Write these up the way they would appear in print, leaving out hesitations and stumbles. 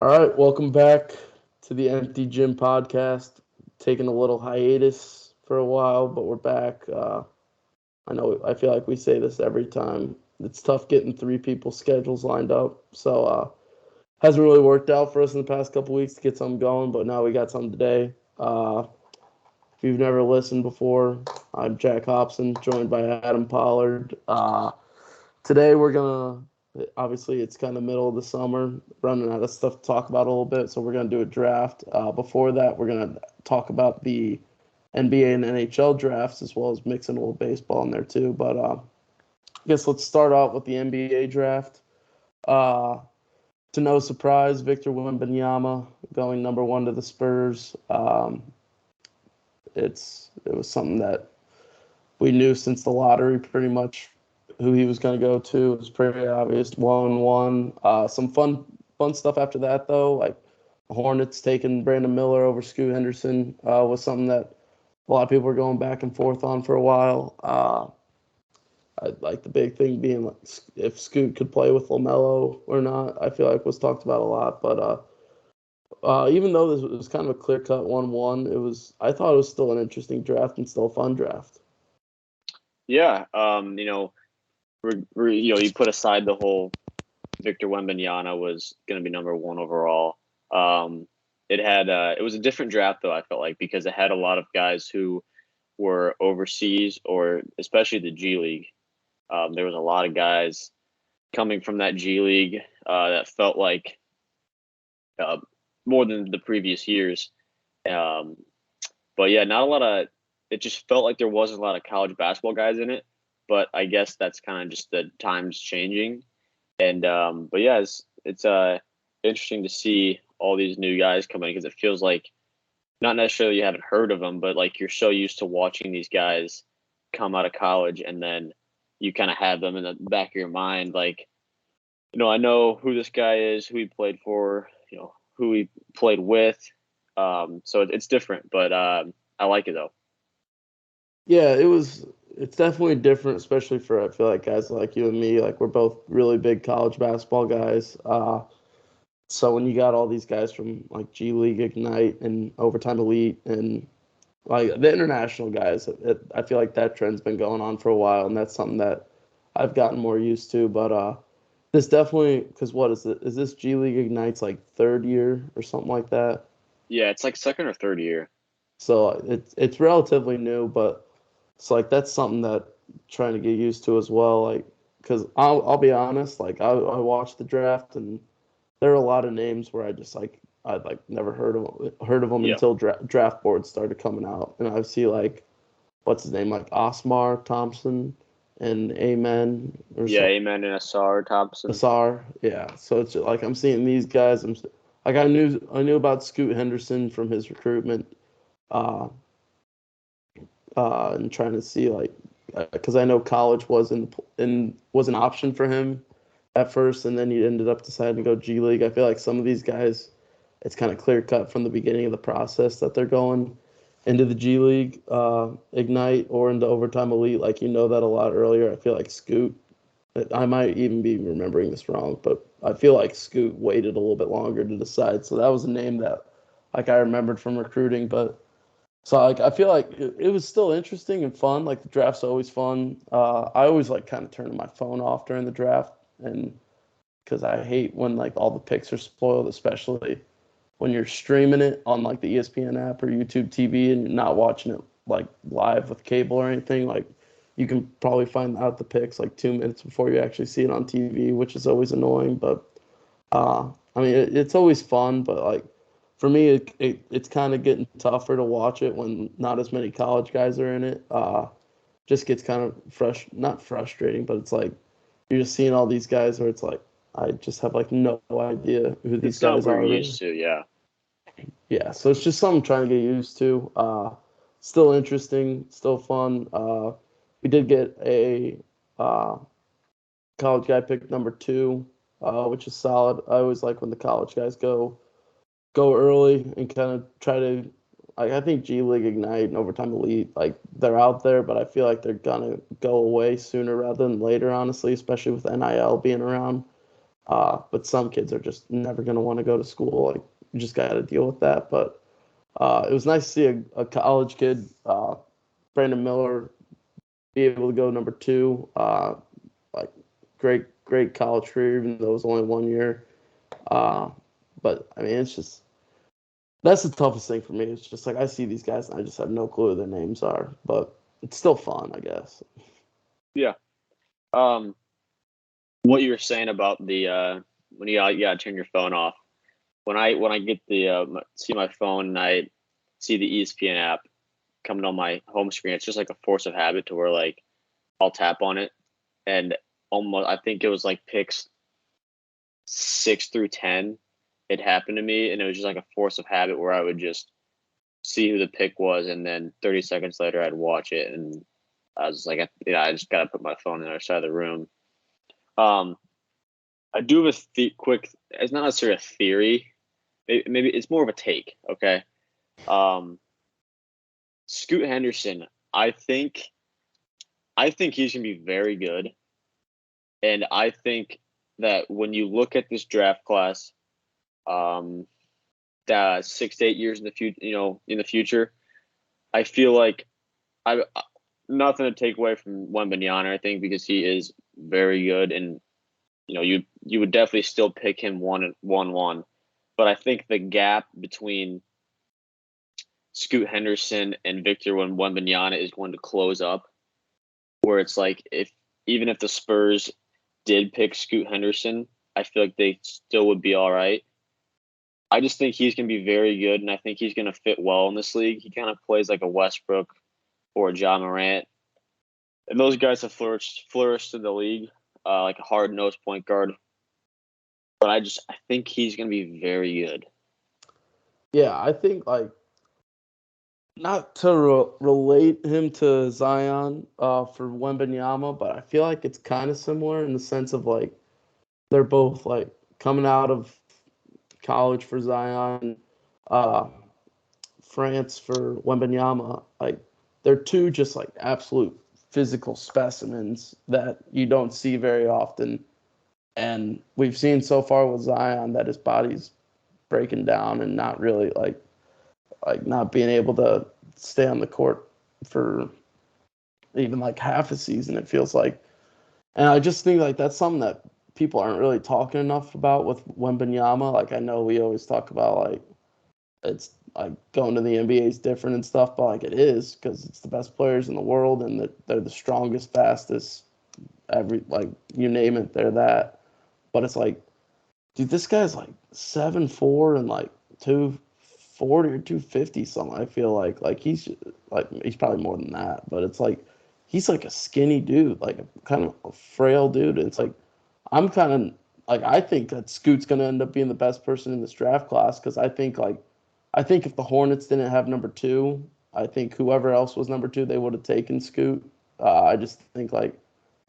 All right, welcome back to the Empty Gym podcast. Taking a little hiatus for a while, but we're back. I feel like we say this every time. It's tough getting three people's schedules lined up, so hasn't really worked out for us in the past couple weeks to get something going. But now we got something today. If you've never listened before, I'm Jack Hobson, joined by Adam Pollard. Today we're gonna obviously it's kind of middle of the summer, running out of stuff to talk about a little bit, so we're gonna do a draft. Before that, we're gonna talk about the NBA and NHL drafts as well as mixing a little baseball in there too. But I guess let's start out with the NBA draft. Uh, to no surprise, Victor Wembanyama going number one to the Spurs. It was something that we knew since the lottery pretty much who he was going to go to. It was pretty obvious. 1-1. Some fun stuff after that though, like the Hornets taking Brandon Miller over Scoot Henderson was something that a lot of people were going back and forth on for a while. Like the big thing being like if Scoot could play with LaMelo or not. I feel like was talked about a lot, but even though this was kind of a clear cut 1-1, I thought it was still an interesting draft and still a fun draft. Yeah, you put aside the whole Victor Wembanyama was going to be number one overall. It was a different draft though. I felt like because it had a lot of guys who were overseas or especially the G League. There was a lot of guys coming from that G League that felt like uh, more than the previous years. Um, but yeah, not a lot of. It just felt like there wasn't a lot of college basketball guys in it. But I guess that's kind of just the times changing. And but yeah, it's interesting to see all these new guys coming because it feels like not necessarily you haven't heard of them, but like you're so used to watching these guys come out of college and then you kind of have them in the back of your mind, like I know who this guy is, who he played for, who he played with. So it's different, but I like it though. Yeah, it's definitely different, especially for I feel like guys like you and me. Like we're both really big college basketball guys. So when you got all these guys from like G League Ignite and Overtime Elite and like the international guys, I feel like that trend's been going on for a while, and that's something that I've gotten more used to. But this definitely, because what is it? Is this G League Ignite's like third year or something like that? Yeah, it's like second or third year. So it's relatively new, but it's like that's something that trying to get used to as well. Like, because I'll be honest, like I watched the draft and there are a lot of names where I'd like never heard of them Yeah, until draft boards started coming out, and I see like what's his name like Osmar Thompson and Amen or yeah, so Amen and Asar Thompson. Asar, yeah. So it's like I'm seeing these guys. Like I knew about Scoot Henderson from his recruitment. Uh, and trying to see like because I know college was an option for him at first, and then he ended up deciding to go G League. I feel like some of these guys, it's kind of clear cut from the beginning of the process that they're going into the G League, Ignite, or into Overtime Elite. Like that a lot earlier. I feel like Scoot. I might even be remembering this wrong, but I feel like Scoot waited a little bit longer to decide. So that was a name that like I remembered from recruiting, but so like I feel like it was still interesting and fun. Like the draft's always fun. I always like kind of turning my phone off during the draft, and because I hate when like all the picks are spoiled, especially when you're streaming it on like the ESPN app or YouTube TV and you're not watching it like live with cable or anything. Like you can probably find out the picks like 2 minutes before you actually see it on TV, which is always annoying. But I mean, it's always fun, but like for me, it's kind of getting tougher to watch it when not as many college guys are in it. Just gets kind of not frustrating, but it's like you're just seeing all these guys where it's like I just have like no idea who these It's not guys what we're are really. used to. Yeah, Yeah, so it's just something I'm trying to get used to. Still interesting, still fun. We did get a uh, college guy picked number two, which is solid. I always like when the college guys go early and kind of try to. Like, I think G League Ignite and Overtime Elite, like they're out there, but I feel like they're gonna go away sooner rather than later. Honestly, especially with NIL being around. But some kids are just never going to want to go to school. Like, you just got to deal with that. But it was nice to see a college kid, Brandon Miller, be able to go number 2. Like, great college career, even though it was only 1 year. But I mean, it's just that's the toughest thing for me. It's just like I see these guys and I just have no clue who their names are, but it's still fun, I guess. Yeah. What you were saying about the when you gotta turn your phone off. When I get the see my phone and I see the ESPN app coming on my home screen, it's just like a force of habit to where like I'll tap on it and almost I think it was like picks 6 through 10. It happened to me and it was just like a force of habit where I would just see who the pick was and then 30 seconds later I'd watch it and I was like, I just gotta put my phone on the other side of the room. I do have a quick. It's not necessarily a theory. Maybe it's more of a take. Okay. Um, Scoot Henderson. I think. I think he's gonna be very good, and I think that when you look at this draft class, um, 6 to 8 years in the future, in the future, I feel like I nothing to take away from Wembanyama. I think because he is very good and you would definitely still pick him 1-1. But I think the gap between Scoot Henderson and Victor Wembanyama is going to close up, where it's like even if the Spurs did pick Scoot Henderson, I feel like they still would be all right. I just think he's going to be very good, and I think he's going to fit well in this league. He kind of plays like a Westbrook or a Ja Morant, and those guys have flourished in the league, like a hard-nosed point guard. But I think he's going to be very good. Yeah, I think like not to relate him to Zion for Wembanyama, but I feel like it's kind of similar in the sense of like they're both like coming out of college for Zion, uh, France for Wembanyama. Like they're two just like absolute physical specimens that you don't see very often. And we've seen so far with Zion that his body's breaking down and not really like not being able to stay on the court for even like half a season, it feels like. And I just think like that's something that people aren't really talking enough about with Wembanyama. Like I know we always talk about like it's like going to the NBA is different and stuff, but like it is because it's the best players in the world and they're the strongest, fastest, every like you name it, they're that. But it's like, dude, this guy's like 7'4" and like 240 or 250 something. I feel like he's probably more than that, but it's like he's like a skinny dude, like a kind of a frail dude. And it's like I'm kind of like I think that Scoot's gonna end up being the best person in this draft class because I think if the Hornets didn't have number 2, I think whoever else was number 2 they would have taken Scoot. I just think like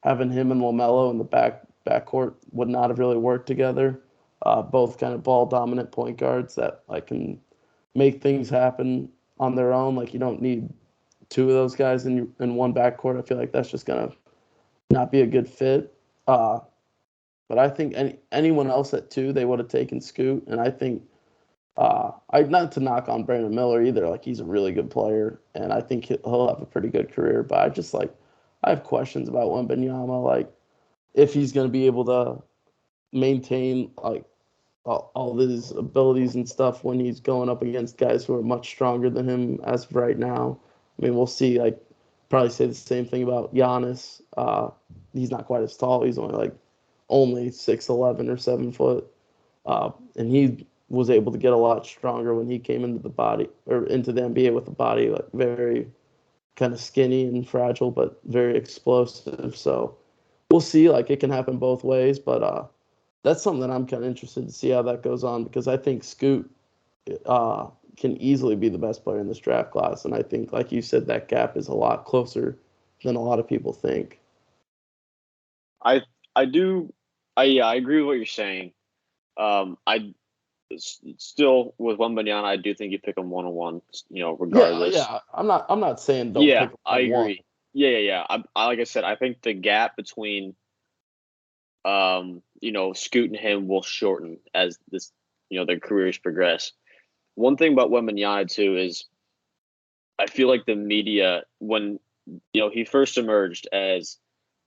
having him and LaMelo in the backcourt would not have really worked together. Both kind of ball dominant point guards that like can make things happen on their own. Like you don't need 2 of those guys in one backcourt. I feel like that's just gonna not be a good fit. But I think anyone else at 2 they would have taken Scoot, and I think I not to knock on Brandon Miller either. Like he's a really good player, and I think he'll have a pretty good career. But I have questions about Wembanyama, like if he's going to be able to maintain like all his abilities and stuff when he's going up against guys who are much stronger than him as of right now. I mean, we'll see. Like probably say the same thing about Giannis. He's not quite as tall. He's only 6'11" or 7 foot, and he was able to get a lot stronger when he came into the NBA with a body like very kind of skinny and fragile, but very explosive. So we'll see. Like it can happen both ways, but that's something that I'm kind of interested to see how that goes on because I think Scoot uh, can easily be the best player in this draft class, and I think, like you said, that gap is a lot closer than a lot of people think. I I do I agree with what you're saying. I still with Wembanyama, I do think you pick him 1-on-1, Yeah, regardless. yeah. I'm not saying don't Yeah, pick I one. agree. Yeah. I like I said, I think the gap between Scoot and him will shorten as their careers progress. One thing about Wembanyama too is I feel like the media, when he first emerged as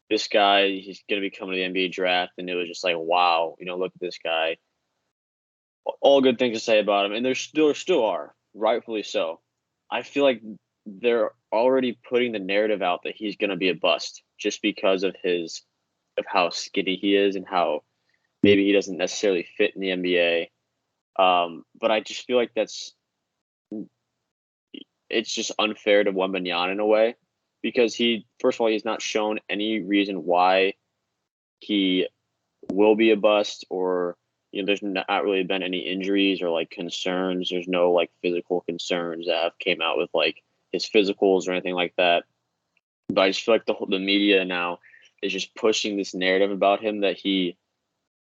this guy, he's going to be coming to the NBA draft, and it was just like, wow, look at this guy. All good things to say about him, and there still are, rightfully so. I feel like they're already putting the narrative out that he's going to be a bust just because of how skinny he is and how maybe he doesn't necessarily fit in the NBA. But I just feel like it's just unfair to Wembanyama in a way, because first of all, he's not shown any reason why he will be a bust, or there's not really been any injuries or like concerns. There's no like physical concerns that have came out with like his physicals or anything like that. But I just feel like the media now is just pushing this narrative about him that he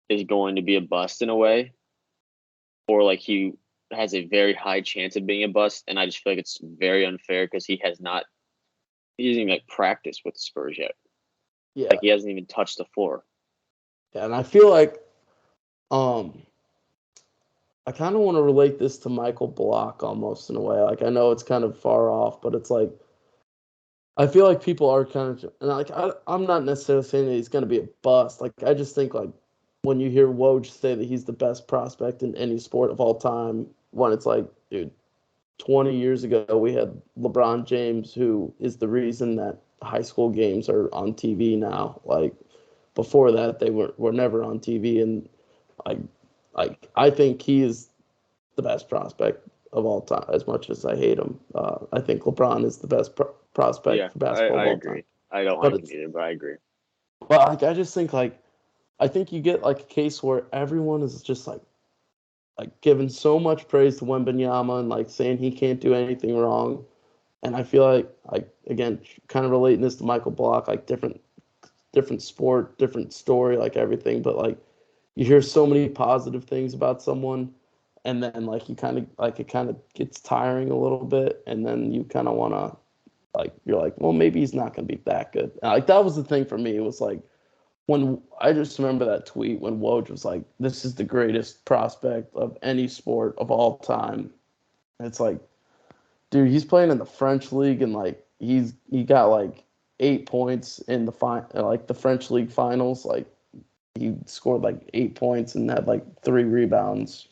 is going to be a bust in a way, or like he has a very high chance of being a bust. And I just feel like it's very unfair because he hasn't even like practiced with the Spurs yet. Yeah. Like he hasn't even touched the floor. Yeah, and I feel like I kind of want to relate this to Michael Block almost in a way. Like I know it's kind of far off, but it's like I feel like people are kind of, and like I'm not necessarily saying that he's going to be a bust. Like I just think like when you hear Woj say that he's the best prospect in any sport of all time, when it's like, dude, 20 years ago we had LeBron James, who is the reason that high school games are on TV now. Like before that, they were never on TV, and like I think he is the best prospect of all time. As much as I hate him, I think LeBron is the best prospect Yeah, for basketball I of all time. agree. I don't But like him either, but I agree. I just think like I think you get like a case where everyone is just like giving so much praise to Wembanyama and like saying he can't do anything wrong. And I feel like again, kind of relating this to Michael Block, like different sport, different story, like everything. But like you hear so many positive things about someone, and then like you kind of like it kind of gets tiring a little bit, and then you kind of want to like you're like, well, maybe he's not going to be that good. And, like that was the thing for me. It was like when I just remember that tweet when Woj was like, "This is the greatest prospect of any sport of all time." And it's like, dude, he's playing in the French league, and like he got like 8 points in like the French league finals. Like he scored like 8 points and had like 3 rebounds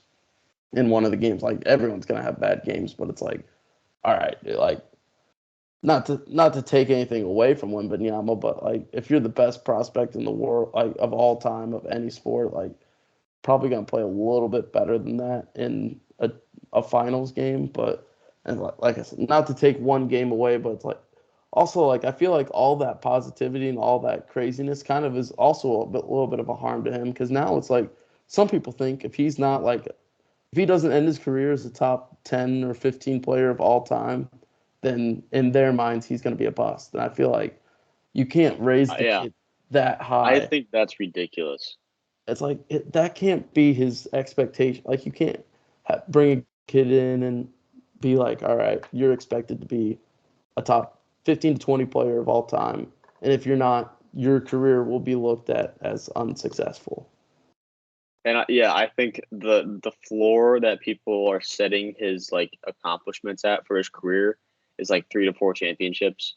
in one of the games. Like everyone's gonna have bad games, but it's like, all right, dude, like not to take anything away from Wembanyama, but like if you're the best prospect in the world, like of all time of any sport, like probably gonna play a little bit better than that in a finals game. But and like I said, not to take one game away, but it's like also like I feel like all that positivity and all that craziness kind of is also little bit of a harm to him, because now it's like some people think if he's not like if he doesn't end his career as a top 10 or 15 player of all time, then in their minds he's going to be a bust. And I feel like you can't raise the Yeah, kid that I high. think that's ridiculous. It's like that can't be his expectation. Like you can't bring a kid in and be like, all right, you're expected to be a top 15 to 20 player of all time, and if you're not, your career will be looked at as unsuccessful. And I think the floor that people are setting his like accomplishments at for his career is like 3 to 4 championships,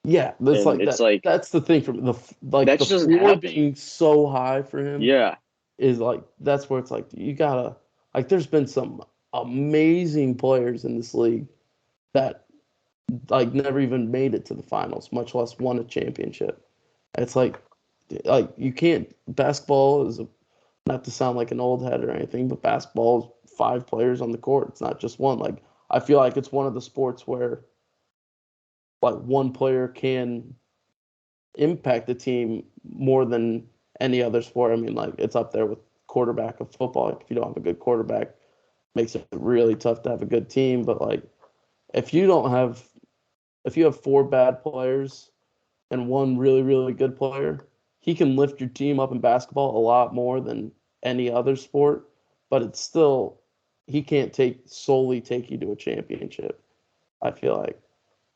Yeah, that's and like it's that. like That's the thing for the like that the just doesn't floor happen. being so high for him Yeah, is like that's where it's like you gotta like. There's been some amazing players in this league that like never even made it to the finals, much less won a championship. It's like you can't. Basketball is not to sound like an old head or anything, but basketball is 5 players on the court. It's not just one. Like I feel like it's one of the sports where like one player can impact the team more than any other sport. I mean, like it's up there with quarterback of football. Like, if you don't have a good quarterback, it makes it really tough to have a good team. But like if you don't have if you have 4 bad players and one really, really good player, he can lift your team up in basketball a lot more than any other sport. But it's still he can't solely take you to a championship. I feel like,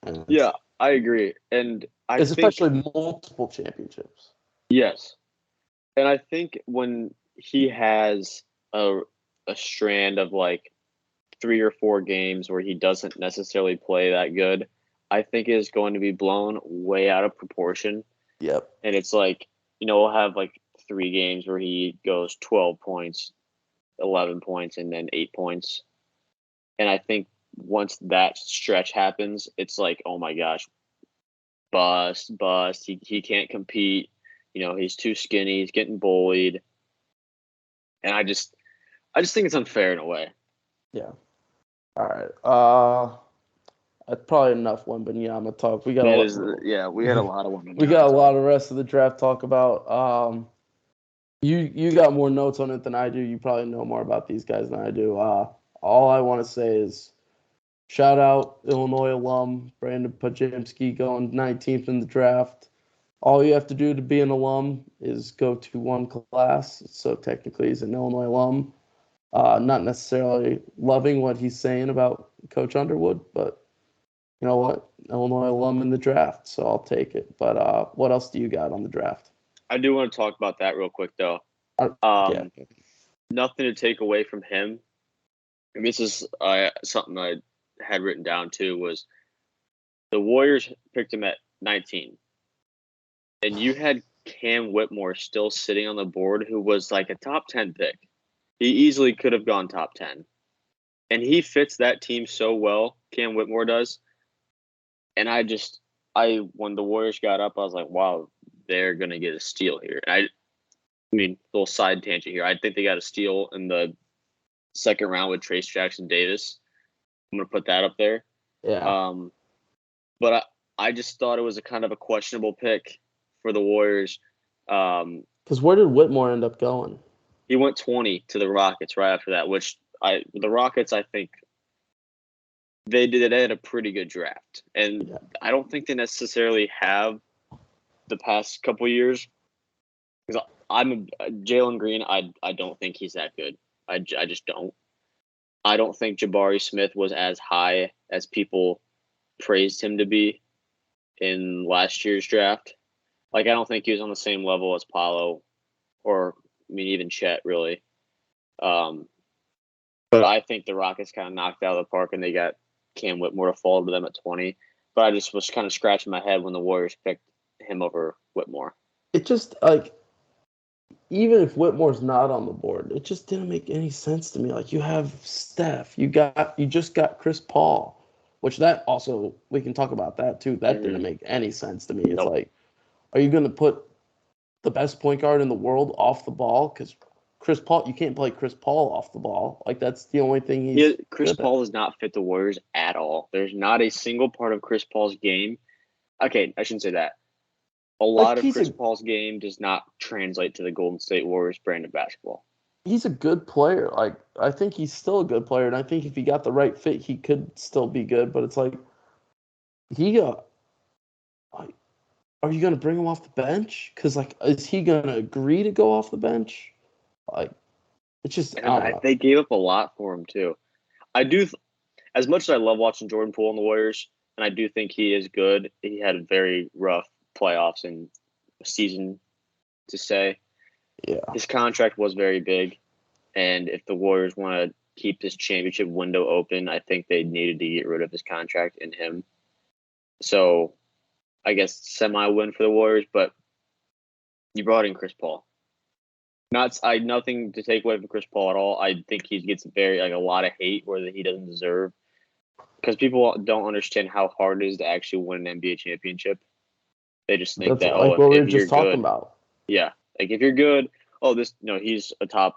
and yeah, I agree, and I it's think especially multiple championships. yes, And I think when he has a strand of like 3 or 4 games where he doesn't necessarily play that good, I think it is going to be blown way out of proportion. Yep. And it's like, we'll have like 3 games where he goes 12 points, 11 points, and then 8 points. And I think once that stretch happens, it's like, oh my gosh, bust. He can't compete. He's too skinny. He's getting bullied. And I just think it's unfair in a way. Yeah. All right. That's probably enough one, but yeah, I'm gonna talk. We got We had a lot of women. we got a lot of rest of the draft talk about. You got more notes on it than I do. You probably know more about these guys than I do. All I want to say is shout out Illinois alum Brandon Pajemski going 19th in the draft. All you have to do to be an alum is go to one class. So technically, he's an Illinois alum. Not necessarily loving what he's saying about Coach Underwood, but you know what? Illinois alum in the draft, so I'll take it. But what else do you got on the draft? I do want to talk about that real quick, though. Yeah. Nothing to take away from him. And this is something I had written down too, was the Warriors picked him at 19. And you had Cam Whitmore still sitting on the board, who was like a top 10 pick. He easily could have gone top 10. And he fits that team so well, Cam Whitmore does. And when the Warriors got up, I was like, wow, they're going to get a steal here. And little side tangent here. I think they got a steal in the second round with Trace Jackson Davis. I'm going to put that up there. Yeah. But I just thought it was a kind of a questionable pick for the Warriors. Because where did Whitmore end up going? He went 20 to the Rockets right after that, which the Rockets, I think, they had a pretty good draft. And I don't think they necessarily have the past couple years. Because I'm Jalen Green, I don't think he's that good. I just don't. I don't think Jabari Smith was as high as people praised him to be in last year's draft. Like, I don't think he was on the same level as Paolo or, even Chet, really. But I think the Rockets kind of knocked out of the park, and they got Cam Whitmore to fall to them at 20. But I just was kind of scratching my head when the Warriors picked him over Whitmore. It just, like, even if Whitmore's not on the board, it just didn't make any sense to me. Like, you have Steph, you just got Chris Paul, which that also, we can talk about that too. That didn't make any sense to me. It's like, are you going to put the best point guard in the world off the ball? Because Chris Paul, you can't play Chris Paul off the ball. Like, that's the only thing Chris Paul does not fit the Warriors at all. There's not a single part of Chris Paul's game. Okay, I shouldn't say that. A lot of Chris Paul's game does not translate to the Golden State Warriors brand of basketball. He's a good player. Like, I think he's still a good player, and I think if he got the right fit, he could still be good. But it's like, are you going to bring him off the bench? Because, like, is he going to agree to go off the bench? Like, it's just, they gave up a lot for him, too. I do, as much as I love watching Jordan Poole and the Warriors, and I do think he is good, he had a very rough playoffs and season to say. Yeah. His contract was very big, and if the Warriors want to keep this championship window open, I think they needed to get rid of his contract and him. So, I guess semi-win for the Warriors, but you brought in Chris Paul. Nothing to take away from Chris Paul at all. I think he gets a lot of hate where he doesn't deserve, because people don't understand how hard it is to actually win an NBA championship. They just think that what we were just talking about. Yeah, like if you're good, he's a top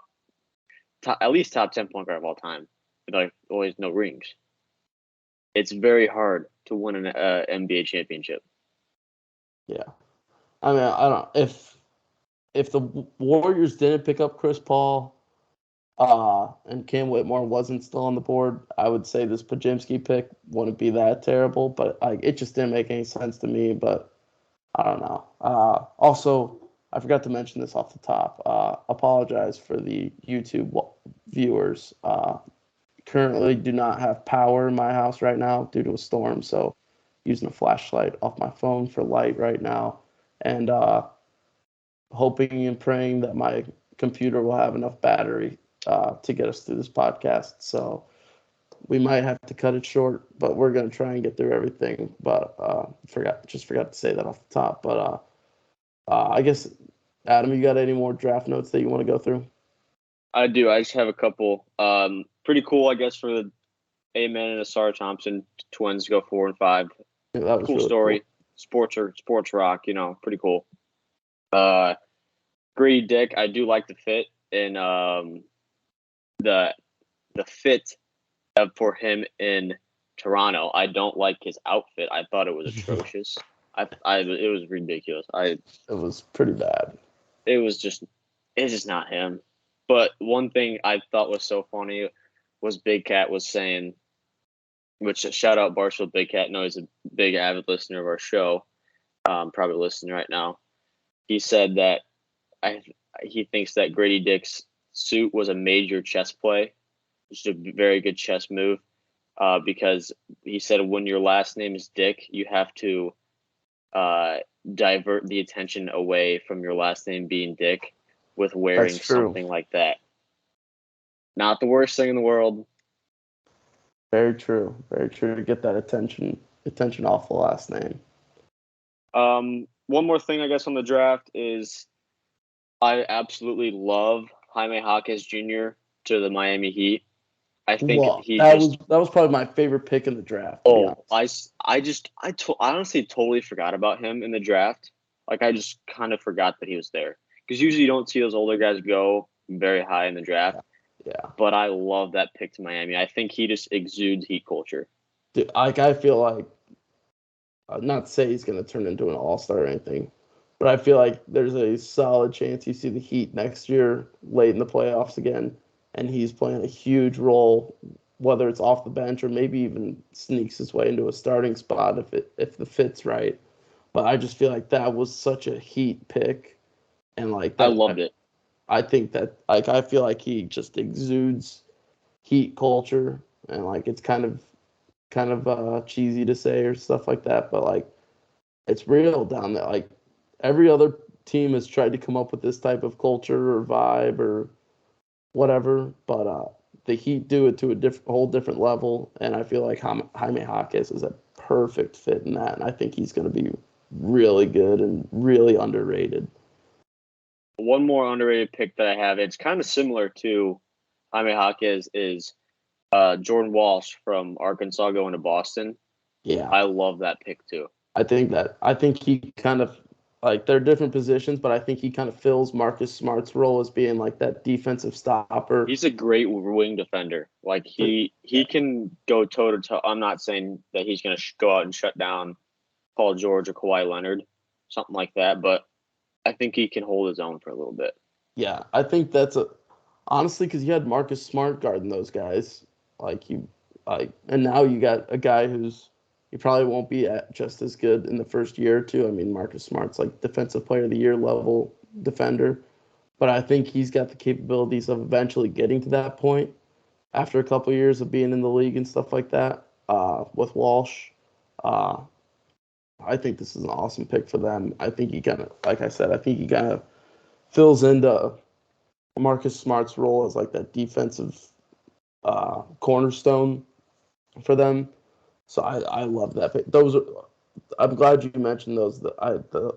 at least top 10 point guard of all time. But like always no rings. It's very hard to win an NBA championship. Yeah, I mean, I don't if the Warriors didn't pick up Chris Paul, and Cam Whitmore wasn't still on the board, I would say this Pajemski pick wouldn't be that terrible. But it just didn't make any sense to me. But I don't know. Also, I forgot to mention this off the top. Apologize for the YouTube viewers. Currently do not have power in my house right now due to a storm, so using a flashlight off my phone for light right now. And hoping and praying that my computer will have enough battery to get us through this podcast. So we might have to cut it short, but we're gonna try and get through everything. But forgot to say that off the top. But I guess Adam, you got any more draft notes that you want to go through? I do. I just have a couple. Pretty cool, I guess, for the Amen and Asar Thompson twins to go 4 and 5. Yeah, that was Cool really story. Cool. Sports rock, pretty cool. Grady Dick, I do like the fit and the fit for him in Toronto. I don't like his outfit. I thought it was atrocious. It was ridiculous. It was pretty bad. It's just not him. But one thing I thought was so funny was Big Cat was saying, which shout out Barstool Big Cat. No, he's a big avid listener of our show. Probably listening right now. He said that he thinks that Grady Dick's suit was a major chess play, which is a very good chess move. Because he said when your last name is Dick, you have to divert the attention away from your last name being Dick with wearing something like that. Not the worst thing in the world. Very true. Very true to get that attention off the last name. One more thing, I guess, on the draft is I absolutely love Jaime Jaquez Jr. to the Miami Heat. I think that was probably my favorite pick in the draft. I honestly totally forgot about him in the draft. Like I just kind of forgot that he was there because usually you don't see those older guys go very high in the draft. Yeah. But I love that pick to Miami. I think he just exudes Heat culture. Dude, I feel like, not to say he's going to turn into an all-star or anything, but I feel like there's a solid chance you see the Heat next year late in the playoffs again, and he's playing a huge role, whether it's off the bench or maybe even sneaks his way into a starting spot if the fit's right. But I just feel like that was such a Heat pick, and like that, I loved it. I think that I feel like he just exudes Heat culture, and like it's kind of cheesy to say or stuff like that, but like it's real down there. Like every other team has tried to come up with this type of culture or vibe or whatever, but the Heat do it to a whole different level, and I feel like Jaime Jaquez is a perfect fit in that, and I think he's going to be really good and really underrated. One more underrated pick that I have, it's kind of similar to Jaime Jaquez, is Jordan Walsh from Arkansas going to Boston. Yeah. I love that pick too. I think he kind of, like, they're different positions, but I think he kind of fills Marcus Smart's role as being like that defensive stopper. He's a great wing defender. Like he can go toe to toe. I'm not saying that he's going to go out and shut down Paul George or Kawhi Leonard, something like that, but I think he can hold his own for a little bit. Yeah, I think that's honestly, because you had Marcus Smart guarding those guys, and now you got a guy he probably won't be just as good in the first year or two. I mean, Marcus Smart's like defensive player of the year level defender, but I think he's got the capabilities of eventually getting to that point after a couple of years of being in the league and stuff like that. With Walsh, I think this is an awesome pick for them. I think he kind of, like I said, fills into Marcus Smart's role as like that defensive cornerstone for them. So I love that pick. I'm glad you mentioned those.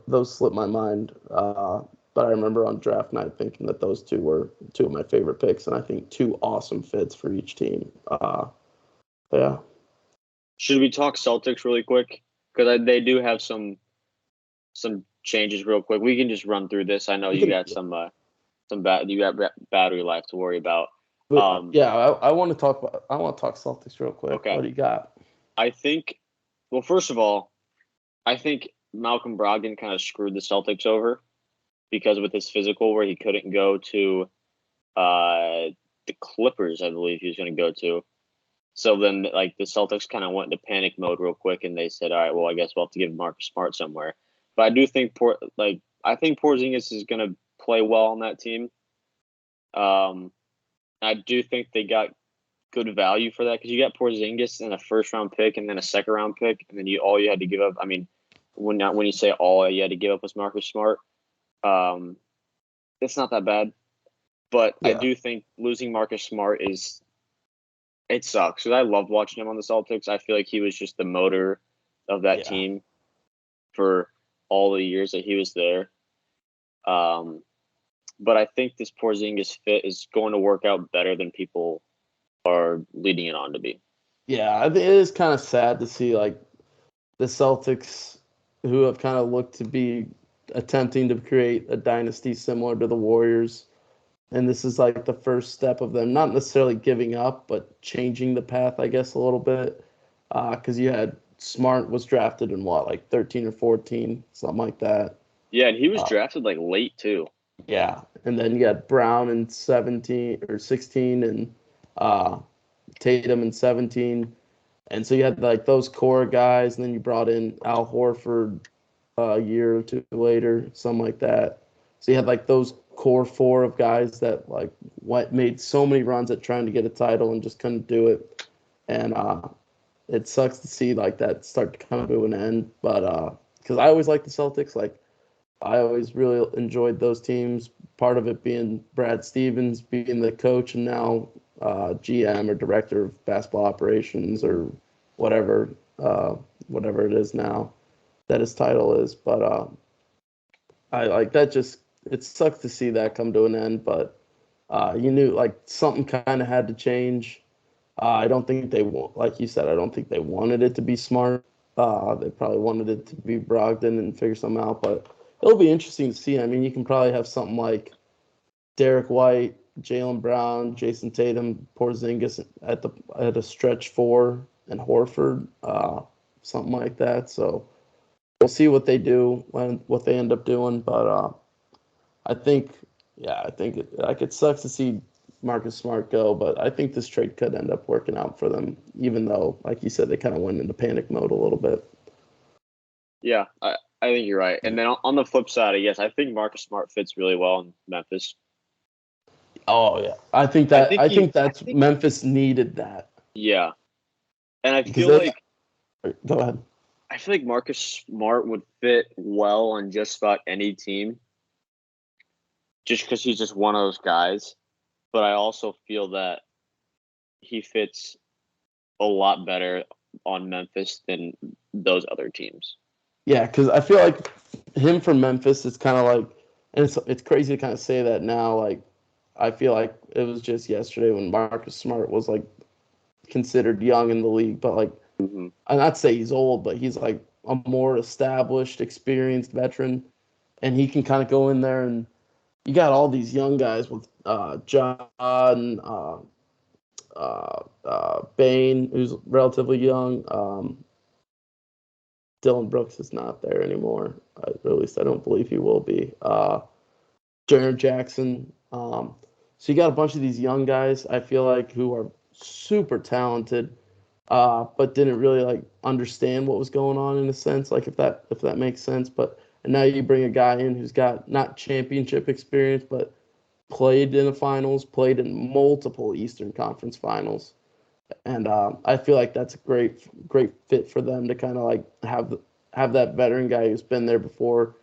Those slipped my mind. But I remember on draft night thinking that those two were two of my favorite picks, and I think two awesome fits for each team. Yeah. Should we talk Celtics really quick? Because they do have some changes real quick. We can just run through this. I know you got you got battery life to worry about. I want to talk Celtics real quick. Okay. What do you got? I think, well, first of all, I think Malcolm Brogdon kind of screwed the Celtics over because with his physical where he couldn't go to the Clippers, I believe he was going to go to. So then, like, the Celtics kind of went into panic mode real quick, and they said, all right, well, I guess we'll have to give Marcus Smart somewhere. But I do think I think Porzingis is going to play well on that team. I do think they got good value for that because you got Porzingis in a first-round pick and then a second-round pick, and then all you had to give up. I mean, when you say all you had to give up was Marcus Smart, It's not that bad. But I Yeah. do think losing Marcus Smart it sucks because I loved watching him on the Celtics. I feel like he was just the motor of that Yeah. team for all the years that he was there. But I think this Porzingis fit is going to work out better than people are leading it on to be. Yeah, I think it is kind of sad to see like the Celtics, who have kind of looked to be attempting to create a dynasty similar to the Warriors. And this is like the first step of them not necessarily giving up, but changing the path, I guess, a little bit. Because you had Smart was drafted in what, like 13 or 14, something like that. Yeah, and he was Uh, drafted like late too. yeah. And then you had Brown in 17 or 16 and uh, Tatum in 17. And so you had like those core guys, and then you brought in Al Horford a year or two later, something like that. So you had like those core four of guys that like what made so many runs at trying to get a title and just couldn't do it. And it sucks to see like that start to come to an end. But because I always liked the Celtics, like I always really enjoyed those teams. Part of it being Brad Stevens being the coach and now GM or director of basketball operations or whatever, whatever it is now that his title is. But I like that. Just it sucks to see that come to an end. But you knew like something kind of had to change. I don't think they like you said. I don't think they wanted it to be Smart. They probably wanted it to be Brogdon and figure something out. But it'll be interesting to see. I mean, you can probably have something like Derek White, Jaylen Brown, Jason Tatum, Porzingis at a stretch four, and Horford, something like that. So we'll see what they do when what they end up doing. But I think, yeah, I think it sucks to see Marcus Smart go, but I think this trade could end up working out for them, even though, like you said, they kind of went into panic mode a little bit. Yeah, I think you're right. And then on the flip side, I guess I think Marcus Smart fits really well in Memphis. Oh yeah, I think that's Memphis needed that Yeah, and because they go ahead. I feel like Marcus Smart would fit well on just about any team, just because he's just one of those guys. But I also feel that he fits a lot better on Memphis than those other teams. Yeah, because I feel like him from Memphis is kind of like, and it's crazy to kind of say that now. Like, I feel like it was just yesterday when Marcus Smart was like considered young in the league, but like, Mm-hmm. I'm not say he's old, but he's like a more established, experienced veteran, and he can kind of go in there and you got all these young guys with John, Bain, who's relatively young. Dylan Brooks is not there anymore. At least I don't believe he will be. Jaren Jackson. So you got a bunch of these young guys. I feel like who are super talented, but didn't really like understand what was going on in a sense. Like if that makes sense. But and now you bring a guy in who's got not championship experience, but played in the finals, played in multiple Eastern Conference finals, and I feel like that's a great fit for them to kind of like have that veteran guy who's been there before,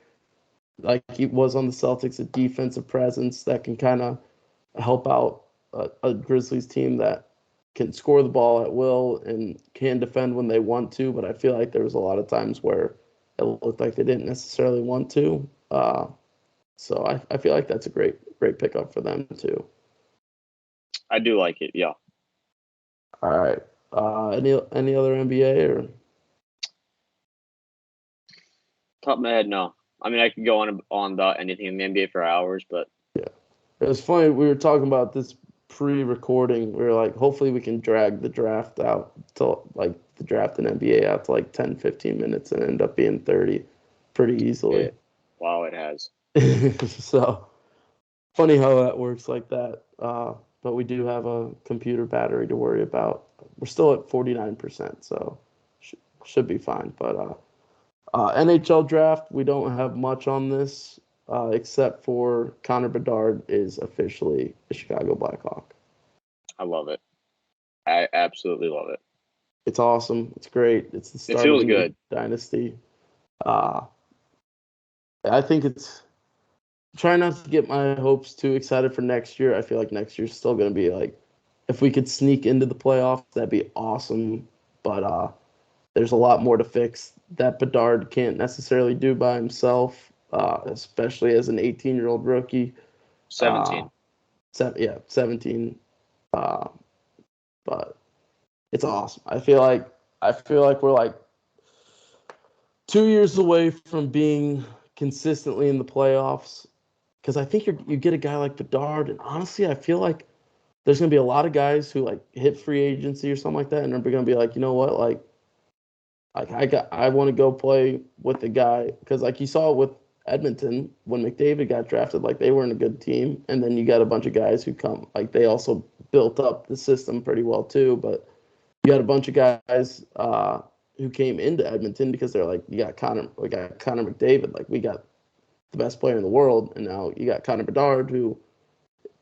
like he was on the Celtics, a defensive presence that can kind of help out a Grizzlies team that can score the ball at will and can defend when they want to. But I feel like there was a lot of times where it looked like they didn't necessarily want to. So I feel like that's a great pickup for them too. I do like it. Yeah. All right. Any other NBA or Top of my head, no. I mean, I could go on about anything in the NBA for hours, but yeah. It was funny. We were talking about this pre-recording. We were like, hopefully we can drag the draft out to like the draft in NBA out to like 10, 15 minutes and end up being 30 pretty easily. wow, it has. So funny how that works like that. But we do have a computer battery to worry about. We're still at 49%, so should be fine. But NHL draft, we don't have much on this except for Connor Bedard is officially a Chicago Blackhawk. I love it. I absolutely love it. It's awesome. It's great. It's the It start of feels a new good. dynasty. Uh, I think it's try not to get my hopes too excited for next year. I feel like next year's still going to be like, if we could sneak into the playoffs, that'd be awesome. But there's a lot more to fix that Bedard can't necessarily do by himself, especially as an 18-year-old rookie. 17. 17. Uh, but it's awesome. I feel like we're like 2 years away from being consistently in the playoffs. Because I think you get a guy like Bedard, and honestly, I feel like there's gonna be a lot of guys who like hit free agency or something like that, and they're gonna be like, you know what, like I want to go play with the guy because like you saw with Edmonton when McDavid got drafted, like they weren't a good team, and then you got a bunch of guys who come like they also built up the system pretty well too, but you got a bunch of guys who came into Edmonton because they're like, we got Connor McDavid, like we got the best player in the world, and now you got Connor Bedard who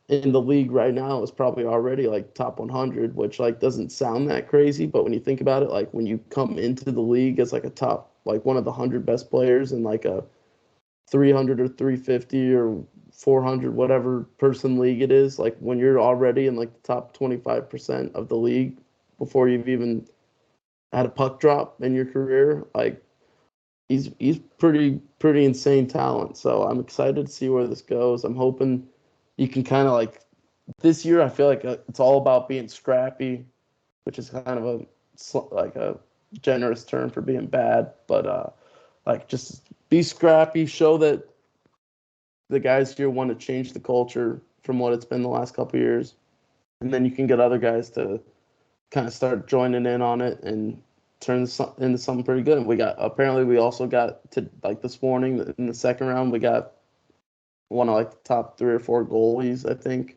in the league right now is probably already like top 100, which like doesn't sound that crazy, but when you think about it, like when you come into the league as like a top, like one of the 100 best players in like a 300 or 350 or 400 whatever person league it is, like when you're already in like the top 25% of the league before you've even had a puck drop in your career, like he's pretty insane talent. So I'm excited to see where this goes. I'm hoping you can kind of like this year. I feel like it's all about being scrappy, which is kind of like a generous term for being bad, but like just be scrappy, show that the guys here want to change the culture from what it's been the last couple of years, and then you can get other guys to kind of start joining in on it and turn this into something pretty good. And we also got to like this morning in the second round, we got one of like the top 3 or 4 goalies, I think,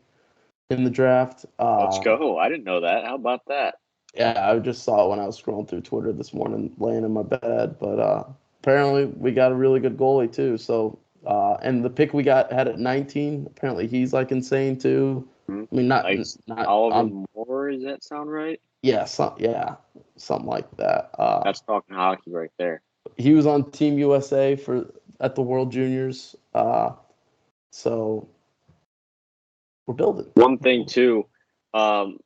in the draft. Let's go. I didn't know that. How about that? Yeah, I just saw it when I was scrolling through Twitter this morning, laying in my bed. But apparently, we got a really good goalie too. So, and the pick we got had at 19. Apparently, he's like insane too. Hmm? I mean, not Like not Oliver Moore, does that sound right? yeah, something like that. That's talking hockey right there. He was on Team USA for at the World Juniors. So we're building. One thing too, um,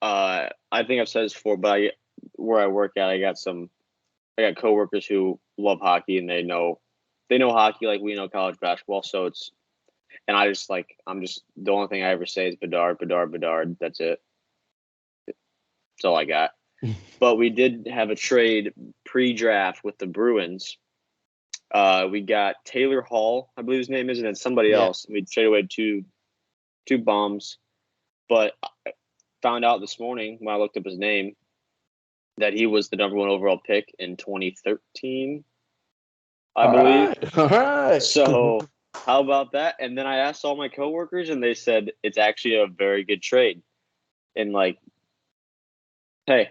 I think I've said this before, but where I work at, I got coworkers who love hockey and they know hockey like we know college basketball. So I'm just the only thing I ever say is Bedard, Bedard, Bedard. That's it. That's all I got. But we did have a trade pre-draft with the Bruins. We got Taylor Hall, I believe his name is, and then somebody else. We traded away two bombs, but I found out this morning when I looked up his name that he was the number 1 overall pick in 2013, I believe. All right. So how about that? And then I asked all my coworkers, and they said it's actually a very good trade. And like, hey,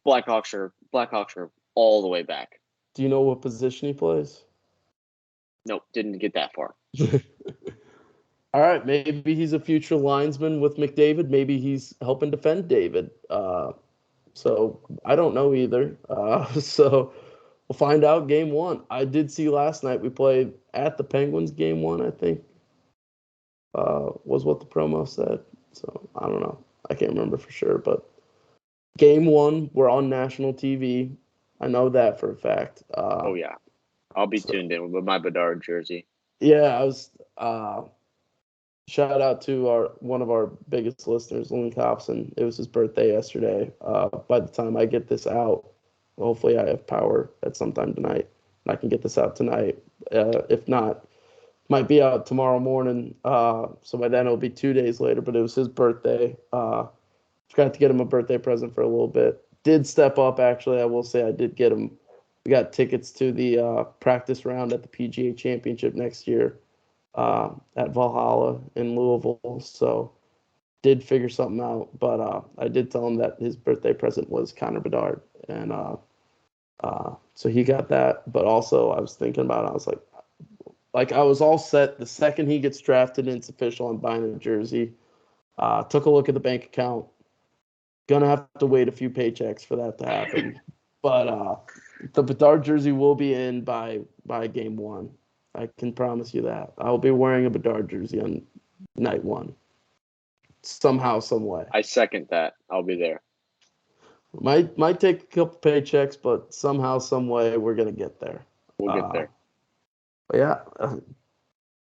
Blackhawks are all the way back. Do you know what position he plays? Nope, didn't get that far. All right, maybe he's a future linesman with McDavid. Maybe he's helping defend David. So I don't know either. So we'll find out game 1. I did see last night we played at the Penguins game 1, I think, was what the promo said. So I don't know. I can't remember for sure. But game 1, we're on national TV. I know that for a fact. Oh, yeah. I'll be tuned in with my Bedard jersey. Yeah, I was shout out to one of our biggest listeners, Lynn Hobson. It was his birthday yesterday. By the time I get this out, hopefully I have power at some time tonight, and I can get this out tonight. If not, might be out tomorrow morning. So by then it'll be 2 days later. But it was his birthday. Forgot to get him a birthday present for a little bit. Did step up actually. I will say I did get him. We got tickets to the practice round at the PGA Championship next year. At Valhalla in Louisville, so did figure something out. But I did tell him that his birthday present was Connor Bedard, and so he got that. But also, I was thinking about it. I was like I was all set. The second he gets drafted and it's official, I'm buying a jersey. Took a look at the bank account. Gonna have to wait a few paychecks for that to happen. But the Bedard jersey will be in by game 1. I can promise you that. I'll be wearing a Bedard jersey on night one. Somehow, some way. I second that. I'll be there. Might take a couple paychecks, but somehow, some way, we're gonna get there. We'll get there. But yeah,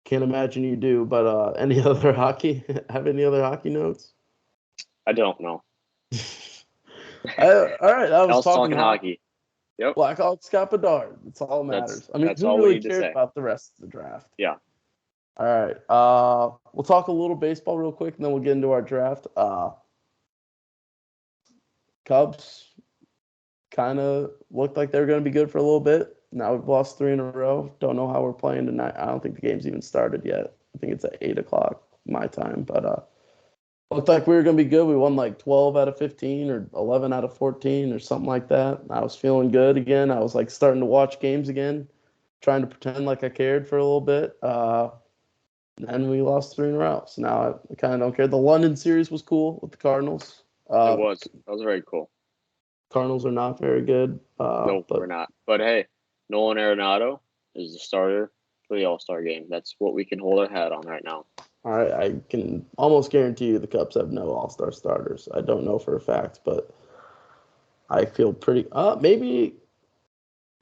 can't imagine you do. But any other hockey? Have any other hockey notes? I don't know. All right, I was talking hockey. Yep. Blackhawks got Bedard. That's all that matters. I mean, that's who all we really need to cares say. about the rest of the draft? Yeah. All right. We'll talk a little baseball real quick, and then we'll get into our draft. Cubs kind of looked like they were going to be good for a little bit. Now we've lost 3 in a row. Don't know how we're playing tonight. I don't think the game's even started yet. I think it's at 8 o'clock my time. But looked like we were going to be good. We won like 12 out of 15 or 11 out of 14 or something like that. I was feeling good again. I was like starting to watch games again, trying to pretend like I cared for a little bit. And we lost 3 in a row. So now I kind of don't care. The London series was cool with the Cardinals. It was. That was very cool. Cardinals are not very good. No, we're not. But hey, Nolan Arenado is the starter for the All-Star game. That's what we can hold our hat on right now. All right, I can almost guarantee you the Cubs have no All-Star starters. I don't know for a fact, but I feel pretty. Maybe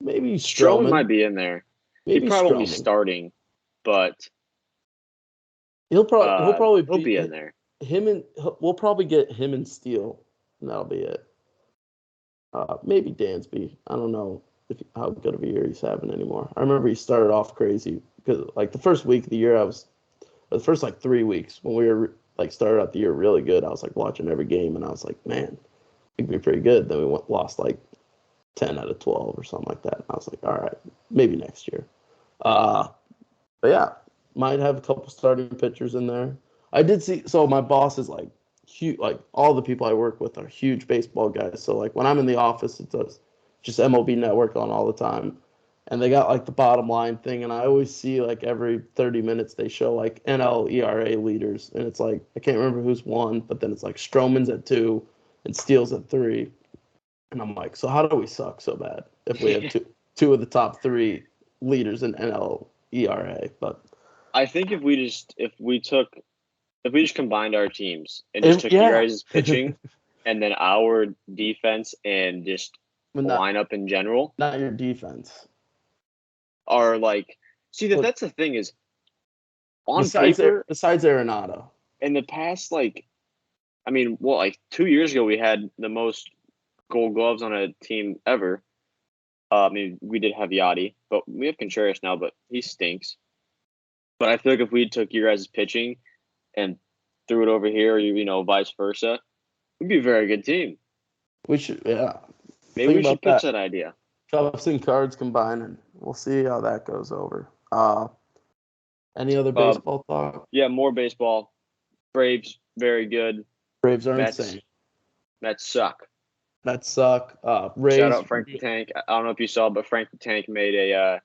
Stroman might be in there. Maybe he probably won't be Stroman. starting, but he'll probably be in there. We'll probably get him and Steele, and that'll be it. Maybe Dansby. I don't know how good of a year he's having anymore. I remember he started off crazy because like the first week of the year, the first like 3 weeks when we were like started out the year really good. I was like watching every game and I was like, man, it'd be pretty good. Then we lost like 10 out of 12 or something like that. And I was like, all right, maybe next year. But yeah, might have a couple starting pitchers in there. I did see. So my boss is like huge. Like all the people I work with are huge baseball guys. So like when I'm in the office, it does just MLB Network on all the time. And they got like the bottom line thing, and I always see like every 30 minutes they show like NL ERA leaders, and it's like I can't remember who's one, but then it's like Stroman's at 2 and Steele's at 3, and I'm like, so how do we suck so bad if we have two of the top 3 leaders in NL ERA? But I think if we just combined our teams and just took your guys' pitching and then our defense and just lineup in general, not your defense. Are like, see that's the thing is, on paper, besides Arenado, in the past, like 2 years ago we had the most Gold Gloves on a team ever. I mean, we did have Yachty, but we have Contreras now, but he stinks. But I feel like if we took your guys' pitching and threw it over here, vice versa, we'd be a very good team. We should, yeah. Maybe we should pitch that idea. Cubs and Cards combined, and we'll see how that goes over. Any other baseball talk? Yeah, more baseball. Braves, very good. Braves are insane. Mets suck. Mets suck. Rays. Shout out Frank the Tank. I don't know if you saw, but Frank the Tank made a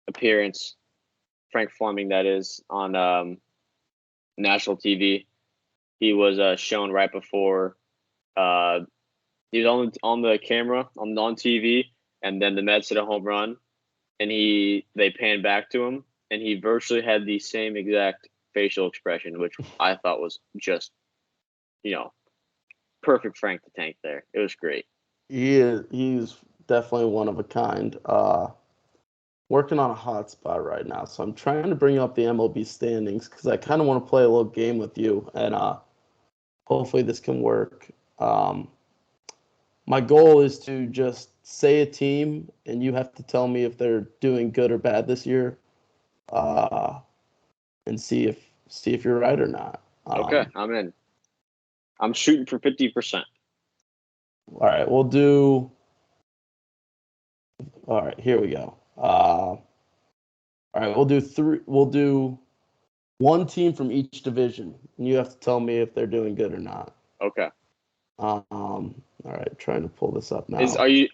appearance. Frank Fleming, that is, on national TV. He was shown right before. He was on the camera on TV. And then the Mets hit a home run, and they panned back to him, and he virtually had the same exact facial expression, which I thought was just, perfect Frank the Tank there. It was great. He's definitely one of a kind. Working on a hot spot right now, so I'm trying to bring up the MLB standings because I kind of want to play a little game with you, and hopefully this can work. My goal is to just say a team, and you have to tell me if they're doing good or bad this year, and see if you're right or not. Okay, I'm in. I'm shooting for 50%. All right, we'll do. All right, here we go. All right, we'll do 3. We'll do one team from each division, and you have to tell me if they're doing good or not. Okay. All right, trying to pull this up now. Are you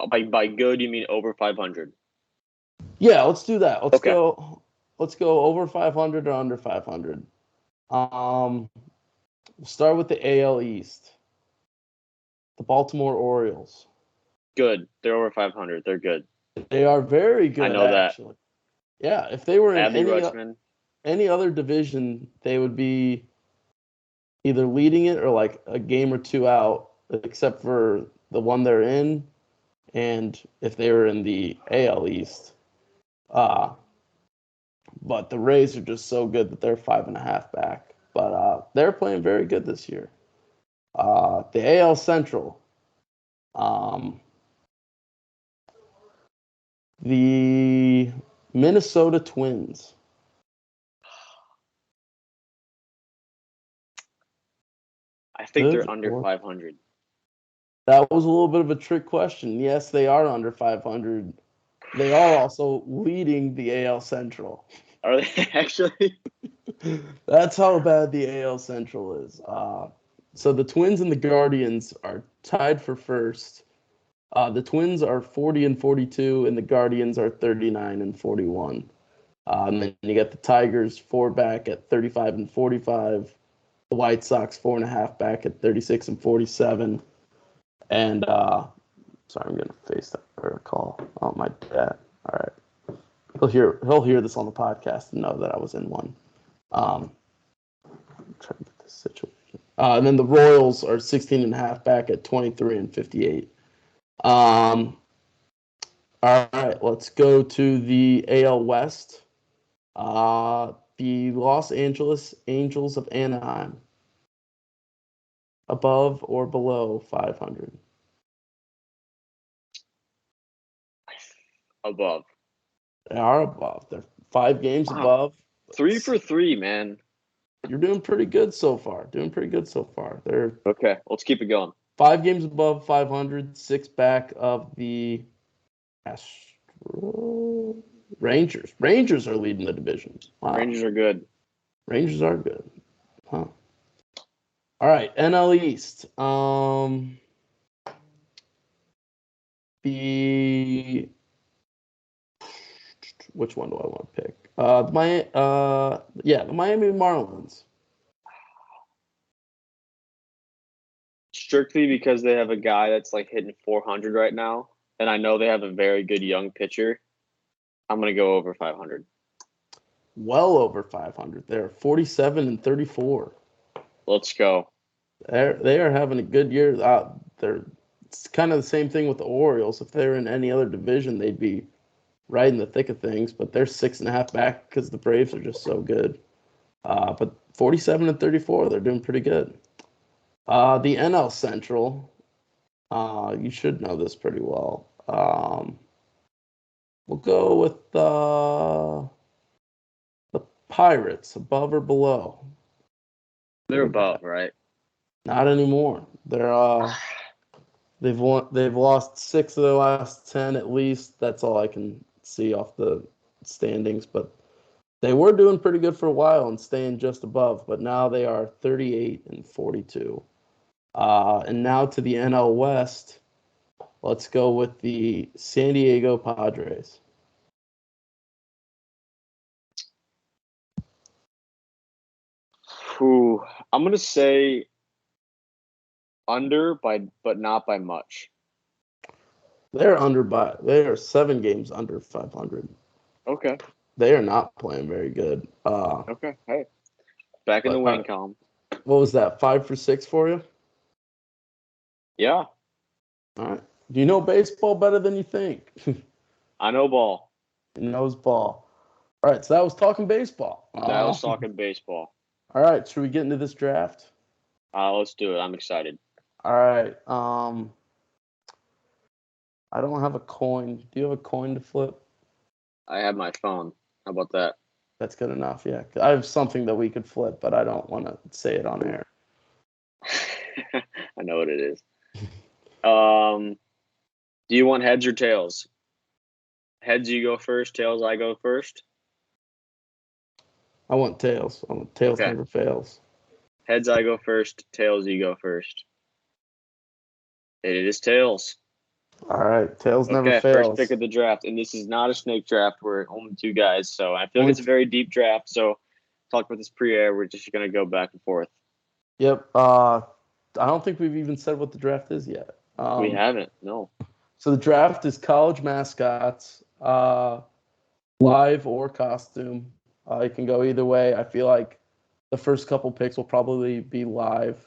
by good? You mean over 500? Yeah, let's do that. Let's go over 500 or under 500. We'll start with the AL East. The Baltimore Orioles. Good. They're over 500. They're good. They are very good. I know actually. Yeah, if they were in Adley Rutschman. any other division, they would be either leading it or like a game or two out, except for the one they're in, and if they were in the AL East. But the Rays are just so good that they're 5.5 back. But they're playing very good this year. The AL Central, um, the Minnesota Twins. I think they're under 500. That was a little bit of a trick question. Yes, they are under 500. They are also leading the AL Central. Are they actually? That's how bad the AL Central is. So the Twins and the Guardians are tied for first. The Twins are 40 and 42, and the Guardians are 39 and 41. And then you get the Tigers 4 back at 35 and 45. The White Sox 4.5 back at 36 and 47. And sorry, I'm gonna face that for a call. Oh, my dad. All right, he'll hear this on the podcast and know that I was in one. I'm trying to get this situation. And then the Royals are 16.5 back at 23 and 58. All right, let's go to the AL West. The Los Angeles Angels of Anaheim, above or below 500? Above. They are above. They're 5 games above. 3 for 3, man. You're doing pretty good so far. They're okay. Let's keep it going. 5 games above 500, 6 back of the Rangers. Rangers are leading the division. Wow. Rangers are good. Huh. All right, NL East. Which one do I want to pick? The Miami Marlins. Strictly because they have a guy that's like hitting 400 right now, and I know they have a very good young pitcher. I'm gonna go over 500. Well over 500. They're 47 and 34. Let's go. They are having a good year. It's kind of the same thing with the Orioles. If they were in any other division, they'd be right in the thick of things. But they're 6.5 back because the Braves are just so good. But 47 and 34, they're doing pretty good. The NL Central, you should know this pretty well. We'll go with the Pirates, above or below. They're above, right? Not anymore. They've lost 6 of their last 10 at least. That's all I can see off the standings. But they were doing pretty good for a while and staying just above. But now they are 38 and 42. And now to the NL West. Let's go with the San Diego Padres. I'm gonna say under but not by much. They are 7 games under 500. Okay. They are not playing very good. Okay. Hey, back in the win column. What was that? 5 for 6 for you? Yeah. All right. Do you know baseball better than you think? I know ball. He knows ball. All right. So that was talking baseball. That was talking baseball. All right. Should we get into this draft? Let's do it. I'm excited. All right. I don't have a coin. Do you have a coin to flip? I have my phone. How about that? That's good enough. Yeah. I have something that we could flip, but I don't want to say it on air. I know what it is. Do you want heads or tails? Heads, you go first. Tails, I go first. I want tails. Tails never fails. Heads, I go first. Tails, you go first. It is tails. All right, tails never fails. First pick of the draft, and this is not a snake draft. We're only 2 guys, so I feel like it's a very deep draft. So, talk about this pre-air. We're just going to go back and forth. Yep. I don't think we've even said what the draft is yet. We haven't. No. So the draft is college mascots. Live or costume. It can go either way. I feel like the first couple picks will probably be live.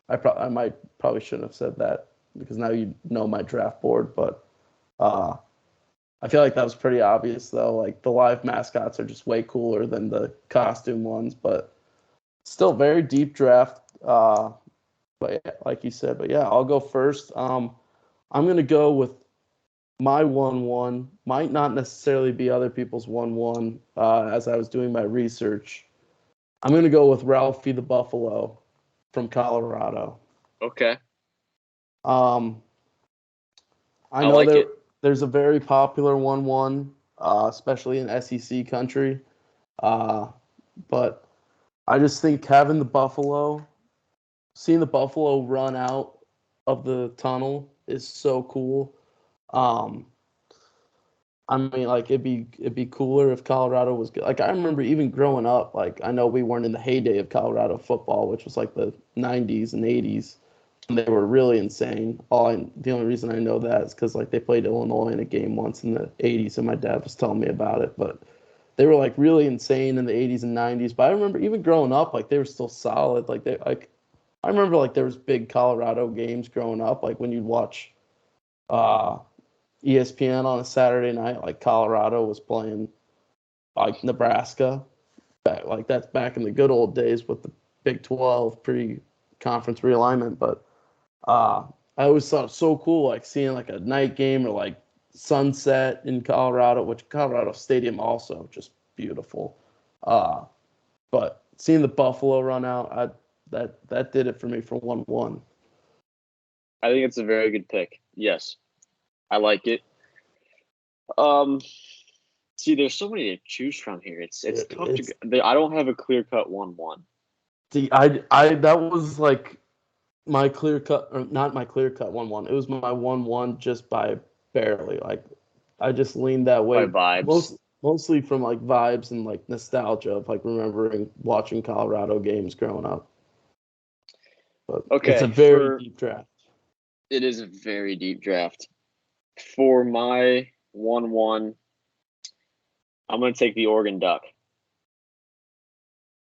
I might probably shouldn't have said that because now you know my draft board, but uh, I feel like that was pretty obvious though. Like the live mascots are just way cooler than the costume ones, but still very deep draft. But yeah, like you said, but yeah, I'll go first. I'm gonna go with my 1-1. Might not necessarily be other people's 1-1. As I was doing my research, I'm gonna go with Ralphie the Buffalo from Colorado. Okay. Um, I I know like it. there's a very popular 1-1, especially in SEC country. Uh, but I just think having the Buffalo, seeing the Buffalo run out of the tunnel is so cool. Um, I mean, like it'd be cooler if Colorado was good. Like I remember even growing up, like I know we weren't in the heyday of Colorado football, which was like the '90s and '80s, and they were really insane. The only reason I know that is because like they played Illinois in a game once in the '80s, and my dad was telling me about it. But they were like really insane in the '80s and '90s. But I remember even growing up, like they were still solid. I remember like there was big Colorado games growing up, like when you'd watch. ESPN on a Saturday night, like Colorado was playing like Nebraska. Like that's back in the good old days with the Big 12 pre-conference realignment. But uh, I always thought it so cool, like seeing like a night game or like sunset in Colorado, which Colorado Stadium also just beautiful. Uh, but seeing the Buffalo run out, that did it for me for 1-1. I think it's a very good pick. Yes, I like it. Um, See, there's so many to choose from here. It's tough to. It's I don't have a clear cut 1-1. I that was like my clear cut, or not my clear cut 1-1. It was my 1-1 just by barely. Like I just leaned that By way vibes. mostly from like vibes and like nostalgia of like remembering watching Colorado games growing up. But it's a Okay, very for deep draft. it is a very deep draft. For my 1-1, I'm gonna take the Oregon Duck.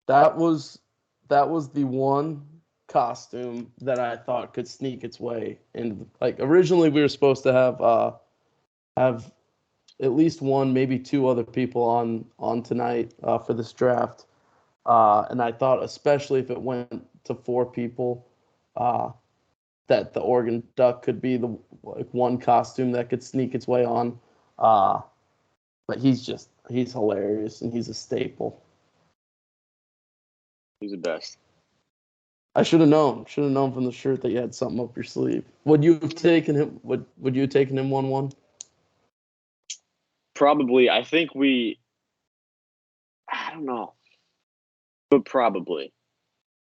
That was that was the one costume that I thought could sneak its way. And like originally we were supposed to have at least one, maybe two other people on tonight for this draft. And I thought, especially if it went to four people, uh, that the Oregon Duck could be the like one costume that could sneak its way on. Uh, but he's hilarious and he's a staple. Who's the best? I should have known. Should have known from the shirt that you had something up your sleeve. Would you have taken him? Would you have taken him 1-1? Probably. I think we. I don't know, but probably.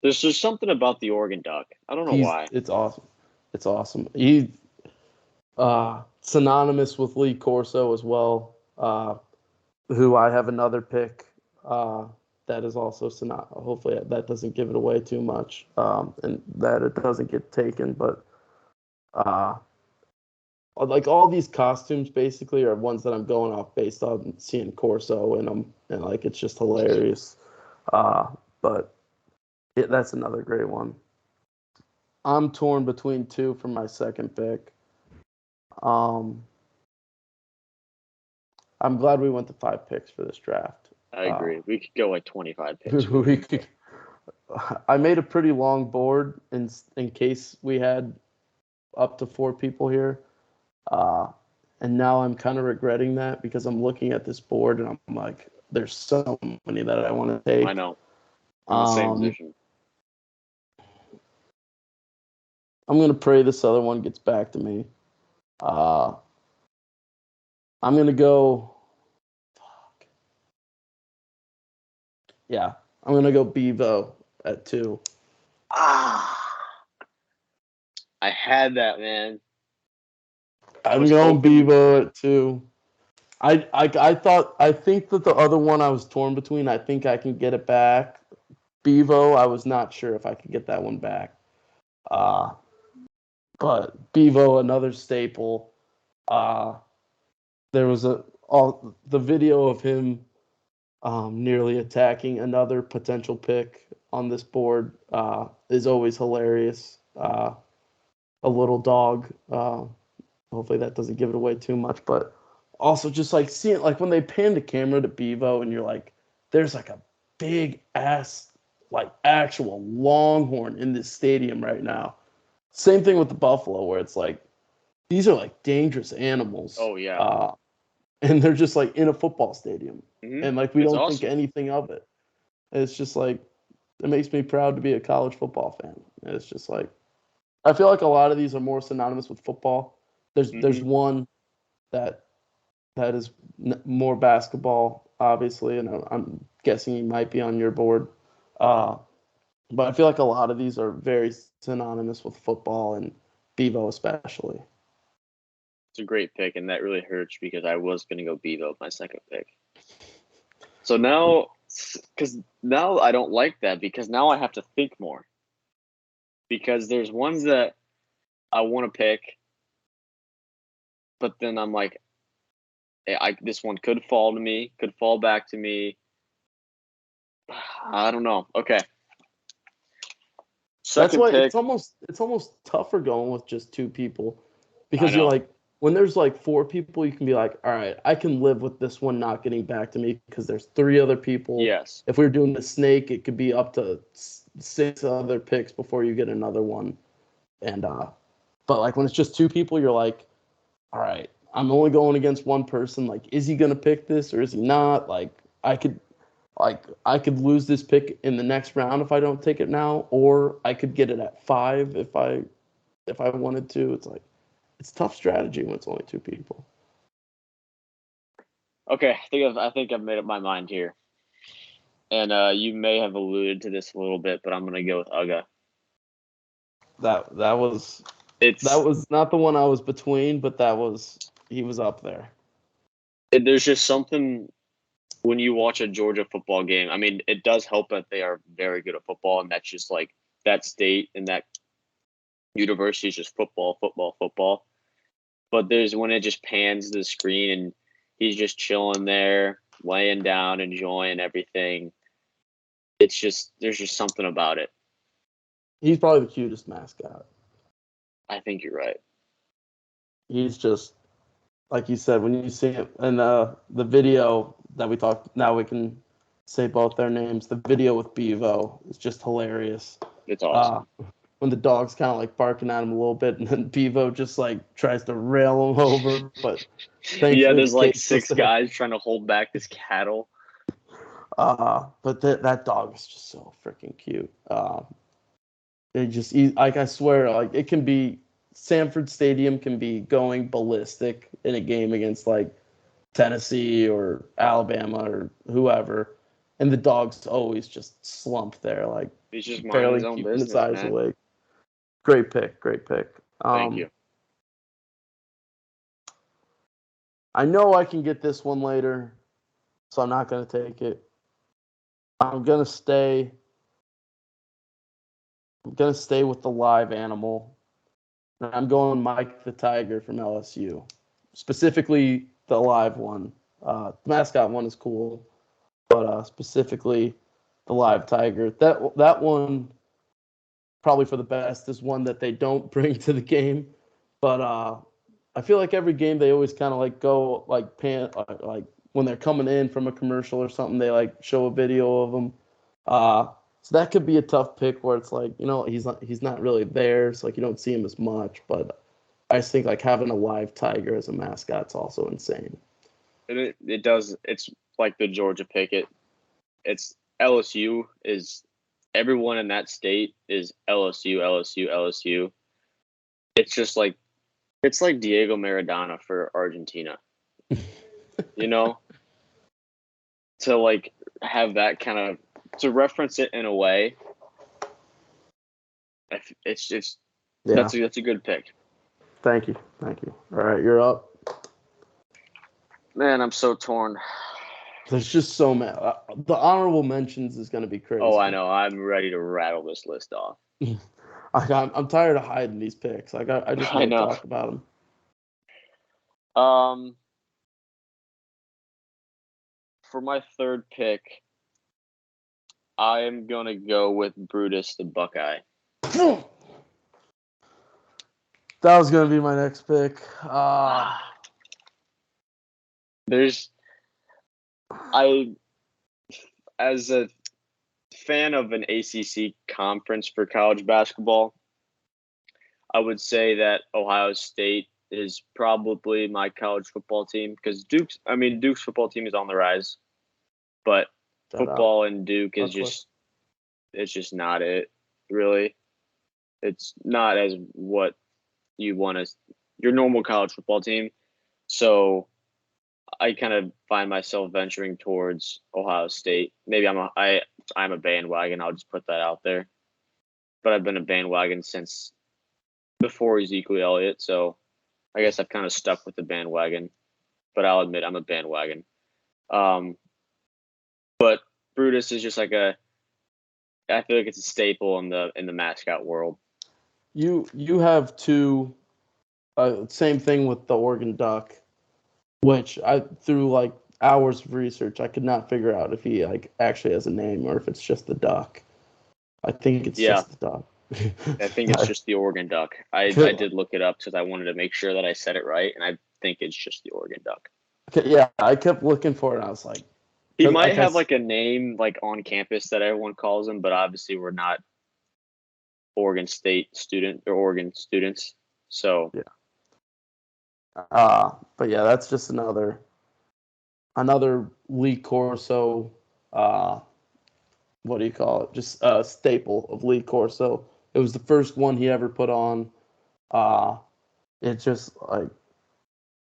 There's just something about the Oregon Duck. I don't know why. It's awesome. It's awesome. Synonymous with Lee Corso as well. Who I have another pick that is also hopefully that doesn't give it away too much and that it doesn't get taken. But uh, like all these costumes basically are ones that I'm going off based on seeing Corso in them, and like it's just hilarious. But that's another great one. I'm torn between two for my second pick. Um, I'm glad we went to 5 picks for this draft. I agree. We could go like 25 picks. We could, I made a pretty long board in case we had up to 4 people here. And now I'm kind of regretting that because I'm looking at this board and I'm like, there's so many that I want to take. I know. I'm in the same position. I'm gonna pray this other one gets back to me. I'm gonna go. Fuck. Yeah, I'm gonna go Bevo at 2. I had that, man. I'm going Bevo at 2. I think that the other one I was torn between. I think I can get it back. Bevo, I was not sure if I could get that one back. Uh, but Bevo, another staple. There was all the video of him nearly attacking another potential pick on this board is always hilarious. A little dog. Hopefully that doesn't give it away too much, but also just like seeing like when they pan the camera to Bevo and you're like, there's like a big ass like actual longhorn in this stadium right now. Same thing with the buffalo where it's like these are like dangerous animals. Oh yeah. And they're just like in a football stadium. Mm-hmm. And like we It's don't think awesome. anything of it. It's just like it makes me proud to be a college football fan. It's just like I feel like a lot of these are more synonymous with football. There's Mm-hmm. one that is more basketball, obviously, and I'm guessing he might be on your board. Uh, but I feel like a lot of these are very synonymous with football and Bevo especially. It's a great pick, and that really hurts because I was going to go Bevo with my second pick. So now, because now I don't like that because now I have to think more. Because there's ones that I want to pick, but then I'm like, this one could fall to me, could fall back to me. I don't know. Okay. That's Second why pick. it's almost tougher going with just two people I because you're know. like when there's like four people, you can be like, all right, I can live with this one not getting back to me because there's three other people. Yes. If we were doing the snake, it could be up to six other picks before you get another one. And but like when it's just two people, you're like, all right, I'm only going against one person. Like, is he gonna pick this or is he not? I could lose this pick in the next round if I don't take it now, or I could get it at 5 if I wanted to. It's like it's tough strategy when it's only two people. Okay. I think I've made up my mind here, and you may have alluded to this a little bit, but I'm gonna go with Uga. That that was that It's was not the one I was between, but that was he was up there. there's just something when you watch a Georgia football game. I mean, it does help that they are very good at football, and that's just like that state and that university is just football, football, football. But there's when it just pans the screen and he's just chilling there, laying down, enjoying everything. It's just there's just something about it. He's probably the cutest mascot. I think you're right. He's just like you said when you see him in the video that we talked. Now we can say both their names. The video with Bevo is just hilarious. It's Uh, awesome. when the dog's kind of like barking at him a little bit, and then Bevo just like tries to rail him over, but Yeah, thankfully the there's like cage's just six there. guys trying to hold back this cattle. But that dog is just so freaking cute. Like I swear, like it can be Sanford Stadium can be going ballistic in a game against like Tennessee or Alabama or whoever, and the dog's always just slumped there, like He's just minding his barely own keeping his business, eyes man. awake. Great pick, great pick. Thank you. I know I can get this one later, so I'm not gonna take it. I'm gonna stay. I'm gonna stay with the live animal. I'm going Mike the Tiger from LSU, specifically the live one. The mascot one is cool, but specifically the live tiger. That one probably for the best is one that they don't bring to the game, but I feel like every game they always kind of like go like when they're coming in from a commercial or something, they like show a video of them. Uh, so that could be a tough pick where it's like he's not really there, so like you don't see him as much. But I just think like having a live tiger as a mascot's also insane. And it does. It's like the Georgia pick. It's LSU is everyone in that state is LSU, LSU, LSU. It's just like it's like Diego Maradona for Argentina. You know, to like have that kind of to reference it in a way. It's just Yeah. that's a good pick. Thank you. Thank you. All right, you're up. Man, I'm so torn. There's just so many. The honorable mentions is going to be Oh, I crazy. know. I'm ready to rattle this list off. I'm tired of hiding these picks. I just I want to know. talk about them. Um, for my third pick, I am going to go with Brutus the Buckeye. That was going to be my next pick. As a fan of an ACC conference for college basketball, I would say that Ohio State is probably my college football team because Duke's football team is on the rise, but football and Duke is it's just not it, really. It's not as what you want as your normal college football team. So I kind of find myself venturing towards Ohio State. Maybe I'm a bandwagon. I'll just put that out there. But I've been a bandwagon since before Ezekiel Elliott, so I guess I've kind of stuck with the bandwagon. But I'll admit I'm a bandwagon. But Brutus is just I feel like it's a staple in the mascot world. You have two, same thing with the Oregon Duck, which through hours of research, I could not figure out if he actually has a name or if it's just the Duck. I think it's just the Duck. I think it's just the Oregon Duck. I did look it up because I wanted to make sure that I said it right, and I think it's just the Oregon Duck. Okay, yeah, I kept looking for it, and I was like... He might have a name on campus that everyone calls him, but obviously we're not Oregon State student or Oregon students. So yeah. But yeah, that's just another Lee Corso. What do you call it? Just a staple of Lee Corso. It was the first one he ever put on. It's just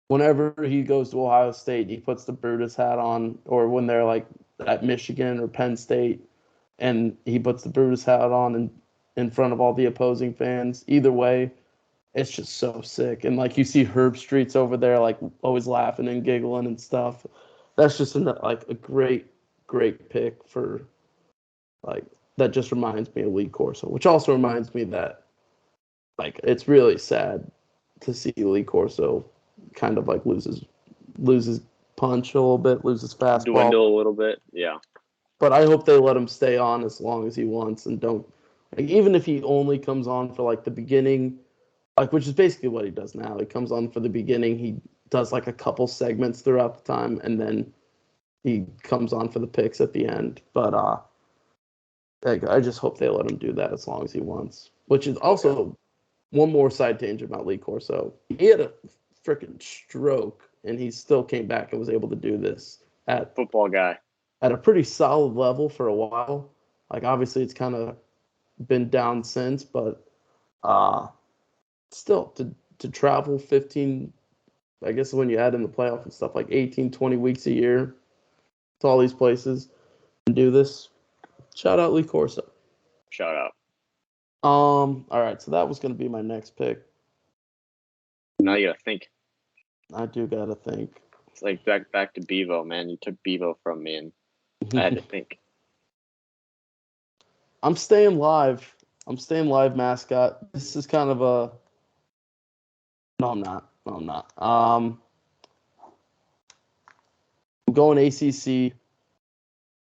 whenever he goes to Ohio State, he puts the Brutus hat on, or when they're at Michigan or Penn State, and he puts the Brutus hat on in front of all the opposing fans. Either way, it's just so sick. And you see Herb Streets over there, always laughing and giggling and stuff. That's just a great pick for that. Just reminds me of Lee Corso, which also reminds me that it's really sad to see Lee Corso kind of loses punch a little bit, loses fastball, dwindle a little bit, yeah. But I hope they let him stay on as long as he wants and don't even if he only comes on for the beginning, which is basically what he does now. He comes on for the beginning, he does a couple segments throughout the time, and then he comes on for the picks at the end. But I just hope they let him do that as long as he wants. Which is also one more side tangent about Lee Corso. He had a freaking stroke, and he still came back and was able to do this at football guy at a pretty solid level for a while. Obviously it's kind of been down since, but still to travel 15, I guess when you add in the playoff and stuff, 18, 20 weeks a year to all these places and do this. Shout out Lee Corso. Shout out. All right, so that was going to be my next pick. Now you gotta think. I do gotta think. It's back to Bevo, man. You took Bevo from me, and I had to think. I'm staying live, Mascot. This is kind of a... No, I'm not. I'm going ACC.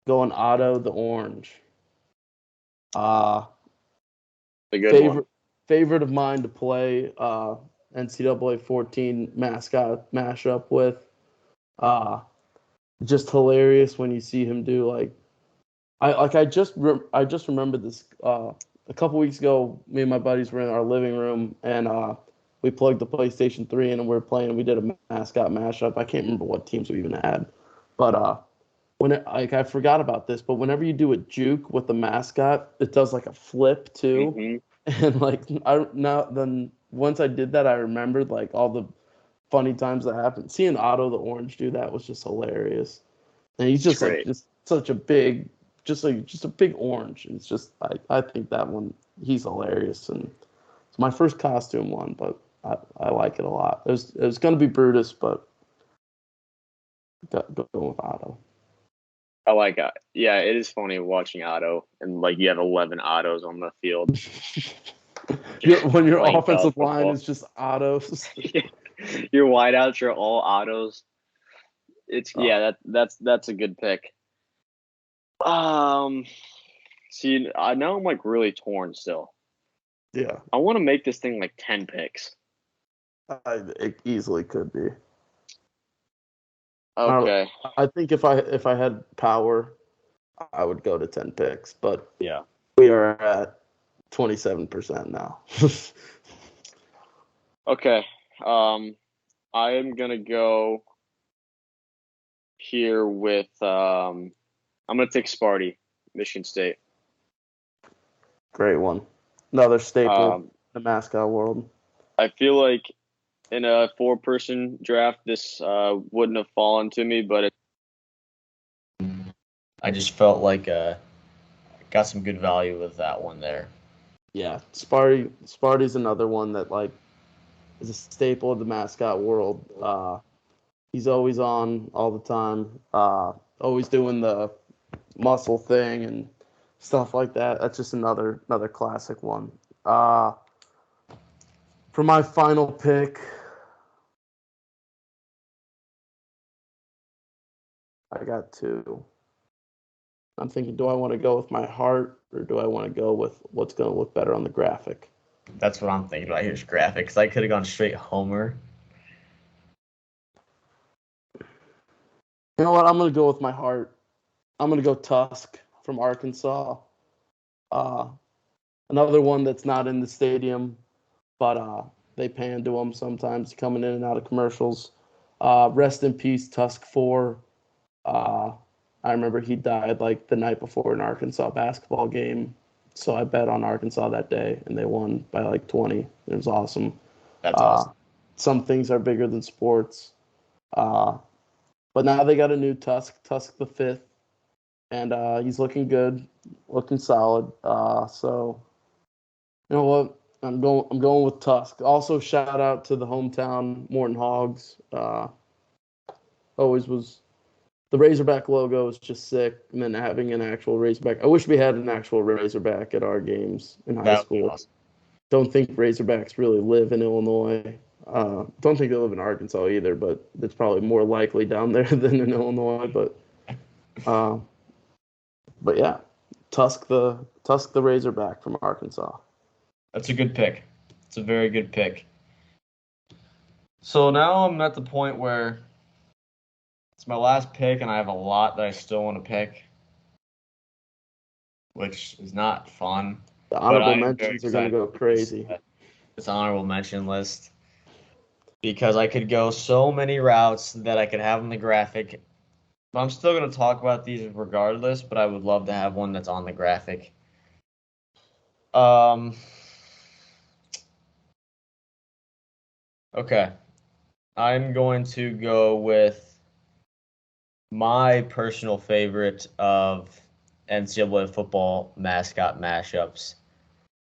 Going Otto the Orange. A good favorite of mine to play NCAA 14 mascot mashup with. Just hilarious when you see him do I just remembered this a couple weeks ago. Me and my buddies were in our living room, and we plugged the PlayStation 3 in and we were playing, and we did a mascot mashup. I can't remember what teams we even had, but I forgot about this, but whenever you do a juke with the mascot, it does a flip too. Mm-hmm. And then once I did that, I remembered all the funny times that happened. Seeing Otto the Orange do that was just hilarious. And he's just just such a big, just a big orange. It's just I think that one, he's hilarious, and it's my first costume one, but I like it a lot. It was gonna be Brutus, but go with Otto. I like it. Yeah, it is funny watching Otto, and you have 11 Ottos on the field. When your offensive line is just Ottos. Your wideouts are all Ottos. That's a good pick. See, I know I'm like really torn still. Yeah, I want to make this thing like 10 picks. it easily could be. Okay. I think if I had power, I would go to 10 picks, but Yeah. we are at 27% now. Okay. I am gonna go here with I'm gonna take Sparty, Michigan State. Great one. Another staple Um, in the mascot world. I feel like in a 4-person draft, this wouldn't have fallen to me, but I just felt like got some good value with that one there. Yeah, Sparty's another one that like is a staple of the mascot world. He's always on all the time. Always doing the muscle thing and stuff like that. That's just another classic one. For my final pick, I got two. I'm thinking, do I want to go with my heart or do I want to go with what's going to look better on the graphic? That's what I'm thinking about. Here's graphics. I could have gone straight Homer. You know what? I'm going to go with my heart. I'm going to go Tusk from Arkansas. Uh, Another one that's not in the stadium, but they pan to him sometimes coming in and out of commercials. Rest in peace, Tusk 4. I remember he died like the night before an Arkansas basketball game. So I bet on Arkansas that day, and they won by like 20. It was awesome. That's awesome. Some things are bigger than sports. But now they got a new Tusk the 5th, and he's looking good, looking solid. So you know what? I'm going with Tusk. Also, shout out to the hometown Morton Hogs. Always was the Razorback logo is just sick, and then having an actual Razorback. I wish we had an actual Razorback at our games in high school. Awesome. Don't think Razorbacks really live in Illinois. Don't think they live in Arkansas either, but it's probably more likely down there than in Illinois. Uh, but yeah, Tusk the Razorback from Arkansas. That's a good pick. It's a very good pick. So now I'm at the point where it's my last pick, and I have a lot that I still want to pick, which is not fun. The honorable mentions are going to go crazy. This honorable mention list, because I could go so many routes that I could have on the graphic. But I'm still going to talk about these regardless, but I would love to have one that's on the graphic. Okay. I'm going to go with my personal favorite of NCAA football mascot mashups,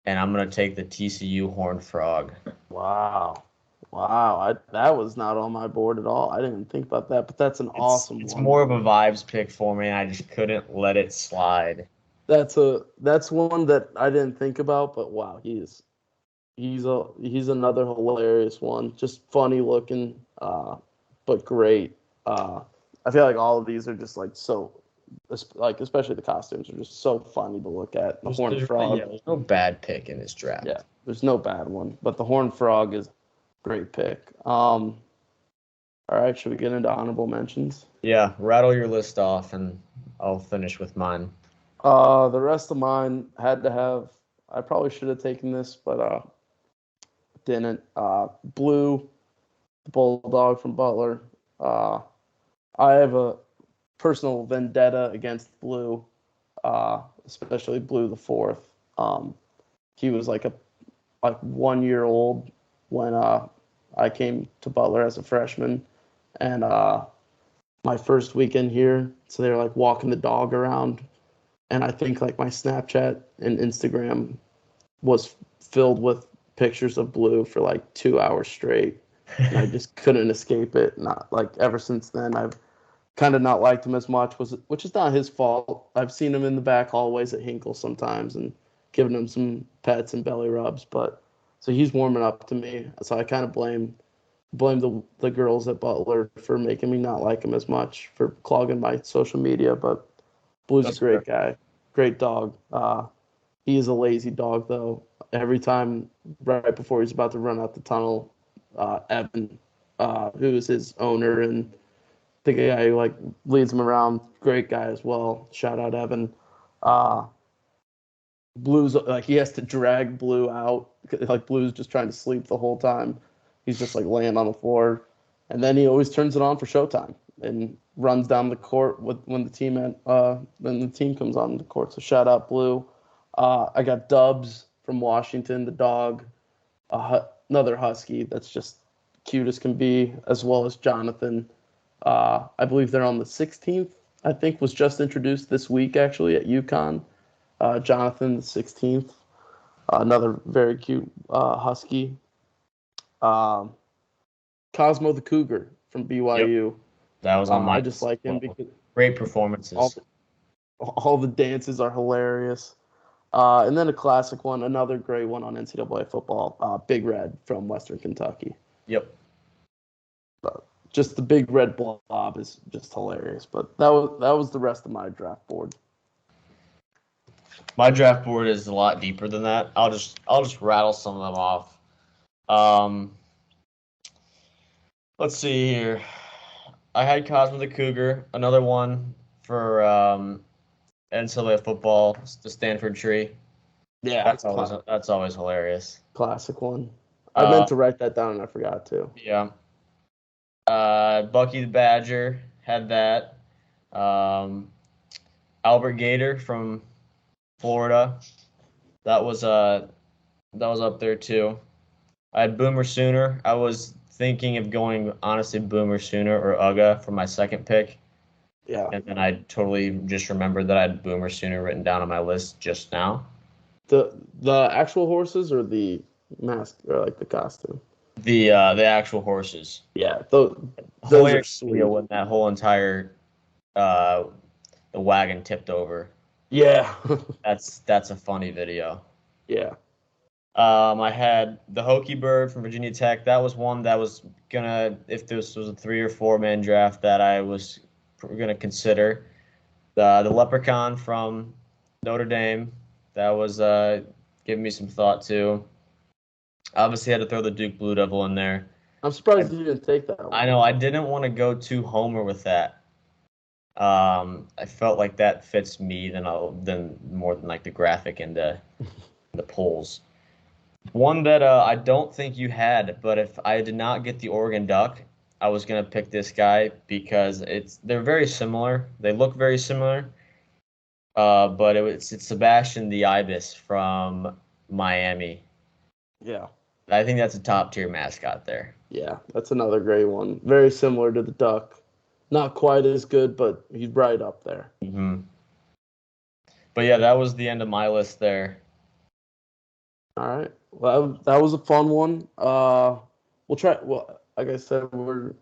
and I'm going to take the TCU Horned Frog. Wow. That was not on my board at all. I didn't think about that, but that's an awesome one. It's more of a vibes pick for me, and I just couldn't let it slide. That's one that I didn't think about, but wow, he's another hilarious one. Just funny looking, but great. I feel like all of these are just like so, like especially the costumes are just so funny to look at. The Horned Frog. Yeah, there's no bad pick in this draft. Yeah, there's no bad one, but the Horned Frog is a great pick. All right, should we get into honorable mentions? Yeah, rattle your list off, and I'll finish with mine. The rest of mine had to have. I probably should have taken this, but didn't. Blue, the Bulldog from Butler. I have a personal vendetta against Blue, especially Blue the 4th. He was like 1 year old when I came to Butler as a freshman, and my first weekend here, so they were like walking the dog around, and I think like my Snapchat and Instagram was filled with pictures of Blue for like 2 hours straight, and I just couldn't escape it. Not like ever since then, I've kind of not liked him as much, which is not his fault. I've seen him in the back hallways at Hinkle sometimes and giving him some pets and belly rubs, but so he's warming up to me. So I kind of blame blame the girls at Butler for making me not like him as much, for clogging my social media. But Blue's a That's fair. great guy, great dog. He is a lazy dog though. Every time, right before he's about to run out the tunnel, Evan, who is his owner and the guy who like leads him around, great guy as well. Shout out Evan. Uh, Blue's like he has to drag Blue out. Like Blue's just trying to sleep the whole time. He's just like laying on the floor, and then he always turns it on for showtime and runs down the court when the team comes on the court. So shout out Blue. I got Dubs from Washington, the dog, another husky that's just cute as can be, as well as Jonathan. I believe they're on the 16th. I think was just introduced this week actually at UConn. Jonathan the 16th, another very cute husky. Um, Cosmo the Cougar from Yep. BYU. That was on my I just list like as him well. because Great all performances. all the dances are hilarious. And then a classic one, another great one on NCAA football, Big Red from Western Kentucky. Yep. Just the Big Red blob is just hilarious. But that was the rest of my draft board. My draft board is a lot deeper than that. I'll just rattle some of them off. Um, let's see here. I had Cosmo the Cougar, another one for NCAA football, the Stanford tree. Yeah, That's always hilarious. classic one. I Uh, meant to write that down and I forgot to. yeah. Bucky the Badger had that. Um, Albert Gator from Florida. That was up there too. I had Boomer Sooner. I was thinking of going honestly Boomer Sooner or Uga for my second pick, Yeah, and then I totally just remembered that I had Boomer Sooner written down on my list just now. the actual horses or the mask or like the costume. The actual horses. Yeah, those are Hilarious video sweet. when that whole entire uh the wagon tipped over. Yeah, That's a funny video. yeah, I had the Hokie Bird from Virginia Tech. That was one that was gonna, if this was a 3 or 4 man draft, that I was gonna consider. The Leprechaun from Notre Dame. That was giving me some thought too. Obviously, had to throw the Duke Blue Devil in there. I'm surprised you didn't take that I one. know I didn't want to go too homer with that. I felt like that fits me than more than like the graphic and the polls. One that I don't think you had, but if I did not get the Oregon Duck, I was gonna pick this guy because they're very similar. They look very similar. But it's Sebastian the Ibis from Miami. Yeah, I think that's a top tier mascot there. yeah, that's another great one. Very similar to the duck. Not quite as good, but he's right up there. Hmm. But yeah, that was the end of my list there. All right. Well, that was a fun one. We'll try. Well, like I said, we're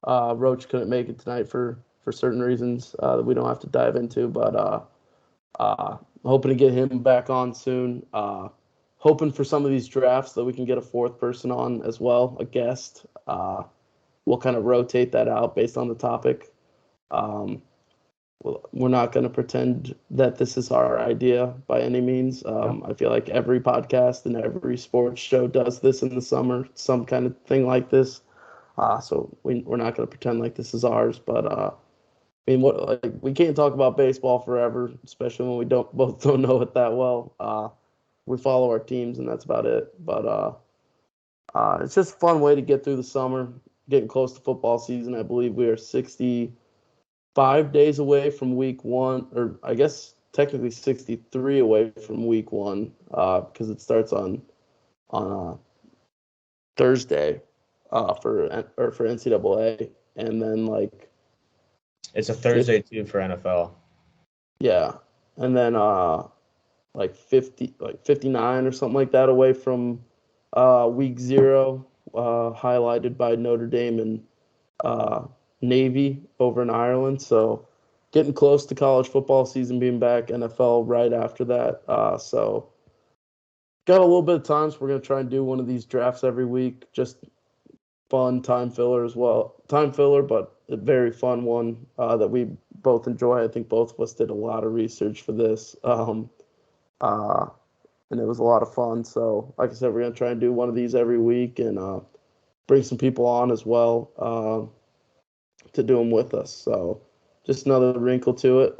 Roach couldn't make it tonight for certain reasons that we don't have to dive into, but hoping to get him back on soon. Hoping for some of these drafts that we can get a fourth person on as well, a guest. We'll kind of rotate that out based on the topic. Um, we're not going to pretend that this is our idea by any means. I feel like every podcast and every sports show does this in the summer, some kind of thing like this. So we're not going to pretend like this is ours. But I mean, we can't talk about baseball forever, especially when we don't know it that well. We follow our teams, and that's about it. But it's just a fun way to get through the summer, getting close to football season. I believe we are 65 days away from week one, or I guess technically 63 away from week one, because it starts on Thursday, for NCAA, and then like It's a fifth, Thursday too for NFL. yeah, and then like 59 or something like that away from week zero, highlighted by Notre Dame and uh, Navy over in Ireland. So getting close to college football season being back, NFL right after that. So got a little bit of time, so we're gonna try and do one of these drafts every week. Just fun time filler as well. Time filler, but a very fun one that we both enjoy. I think both of us did a lot of research for this, uh, and it was a lot of fun. So, like I said, we're gonna try and do one of these every week and bring some people on as well to do them with us. So, just another wrinkle to it.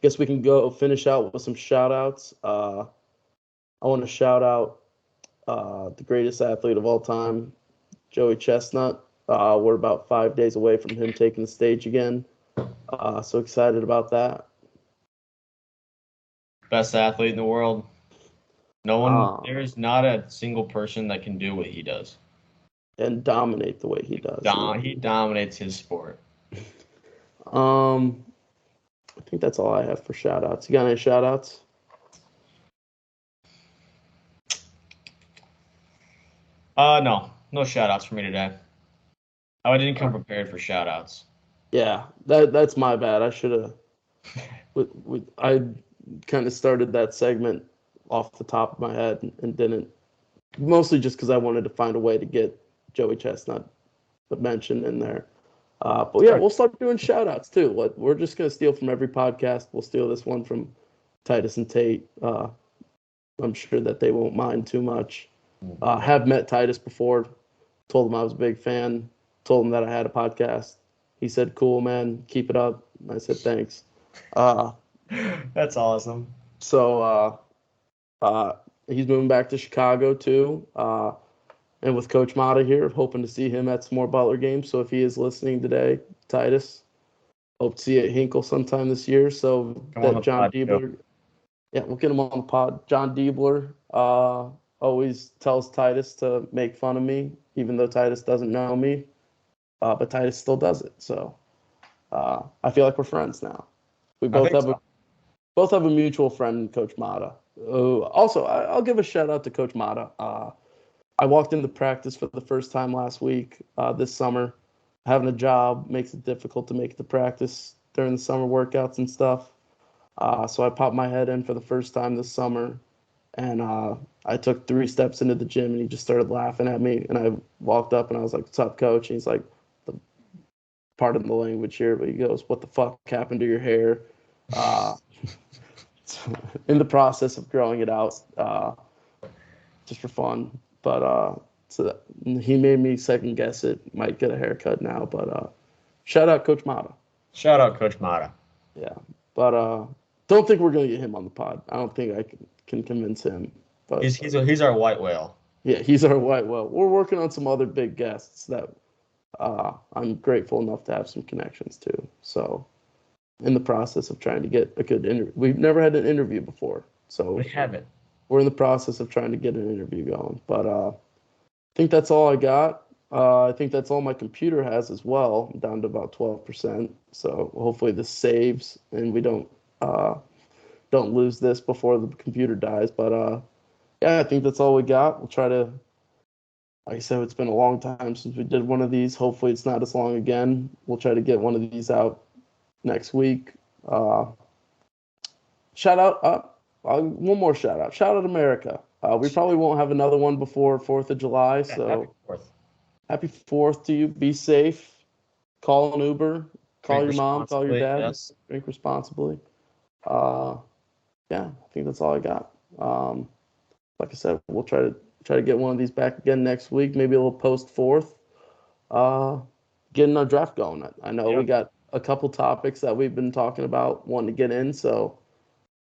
Guess we can go finish out with some shout outs. I want to shout out the greatest athlete of all time, Joey Chestnut. We're about 5 days away from him taking the stage again. So excited about that. Best athlete in the world. No one, Um, there's not a single person that can do what he does. and dominate the way he does. He dominates his sport. Um, I think that's all I have for shout outs. You got any shout outs? No shout outs for me today. I didn't come prepared for shout outs. Yeah, that's my bad. I should have. I kind of started that segment off the top of my head and didn't. Mostly just because I wanted to find a way to get Joey Chestnut mentioned in there. But yeah, we'll start doing shout outs too. We're just going to steal from every podcast. We'll steal this one from Titus and Tate. I'm sure that they won't mind too much. Have met Titus before. Told him I was a big fan. Told him that I had a podcast. He said, "Cool, man. Keep it up." I said, "Thanks." That's awesome. So he's moving back to Chicago too. And with Coach Mata here, hoping to see him at some more Butler games. So if he is listening today, Titus, hope to see you at Hinkle sometime this year. So that John Diebler, yeah, we'll get him on the pod. John Diebler always tells Titus to make fun of me, even though Titus doesn't know me. But Titus still does it. So I feel like we're friends now. We both have a mutual friend, Coach Mata. Also, I'll give a shout out to Coach Mata. I walked into practice for the first time last week this summer. Having a job makes it difficult to make it to practice during the summer workouts and stuff. So I popped my head in for the first time this summer, and I took 3 steps into the gym, and he just started laughing at me. And I walked up, and I was like, "What's up, coach?" And he's like, "Pardon the language here," but he goes, "What the fuck happened to your hair?" In the process of growing it out, just for fun. But so he made me second guess it. Might get a haircut now, but shout out Coach Mata. Shout out Coach Mata. Yeah, but don't think we're gonna get him on the pod. I don't think I can convince him. But he's our white whale. Yeah, he's our white whale. We're working on some other big guests that I'm grateful enough to have some connections to. So in the process of trying to get a good interview. We've never had an interview before, so we haven't. We're in the process of trying to get an interview going. But I think that's all I got. I think that's all my computer has as well. I'm down to about 12%. So hopefully this saves and we don't lose this before the computer dies. But yeah, I think that's all we got. We'll try to. Like I said, it's been a long time since we did one of these. Hopefully it's not as long again. We'll try to get one of these out next week. Shout out. One more shout out. Shout out America. We probably won't have another one before 4th of July. So happy 4th to you. Be safe. Call an Uber. Call your mom. Call your dad. Yes. Drink responsibly. Yeah, I think that's all I got. Like I said, we'll try to get one of these back again next week. Maybe a little post 4th. Getting our draft going. I know we got a couple topics that we've been talking about wanting to get in. So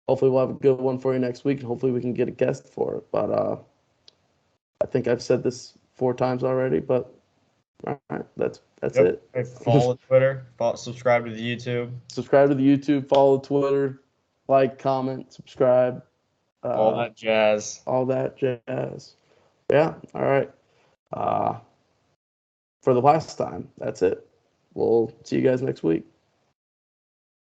hopefully we'll have a good one for you next week, and hopefully we can get a guest for it. But I think I've said this 4 times already, but all right, that's it. Follow Twitter, subscribe to the YouTube. Subscribe to the YouTube, follow Twitter, like, comment, subscribe. All that jazz. Yeah, all right. For the last time, that's it. We'll see you guys next week.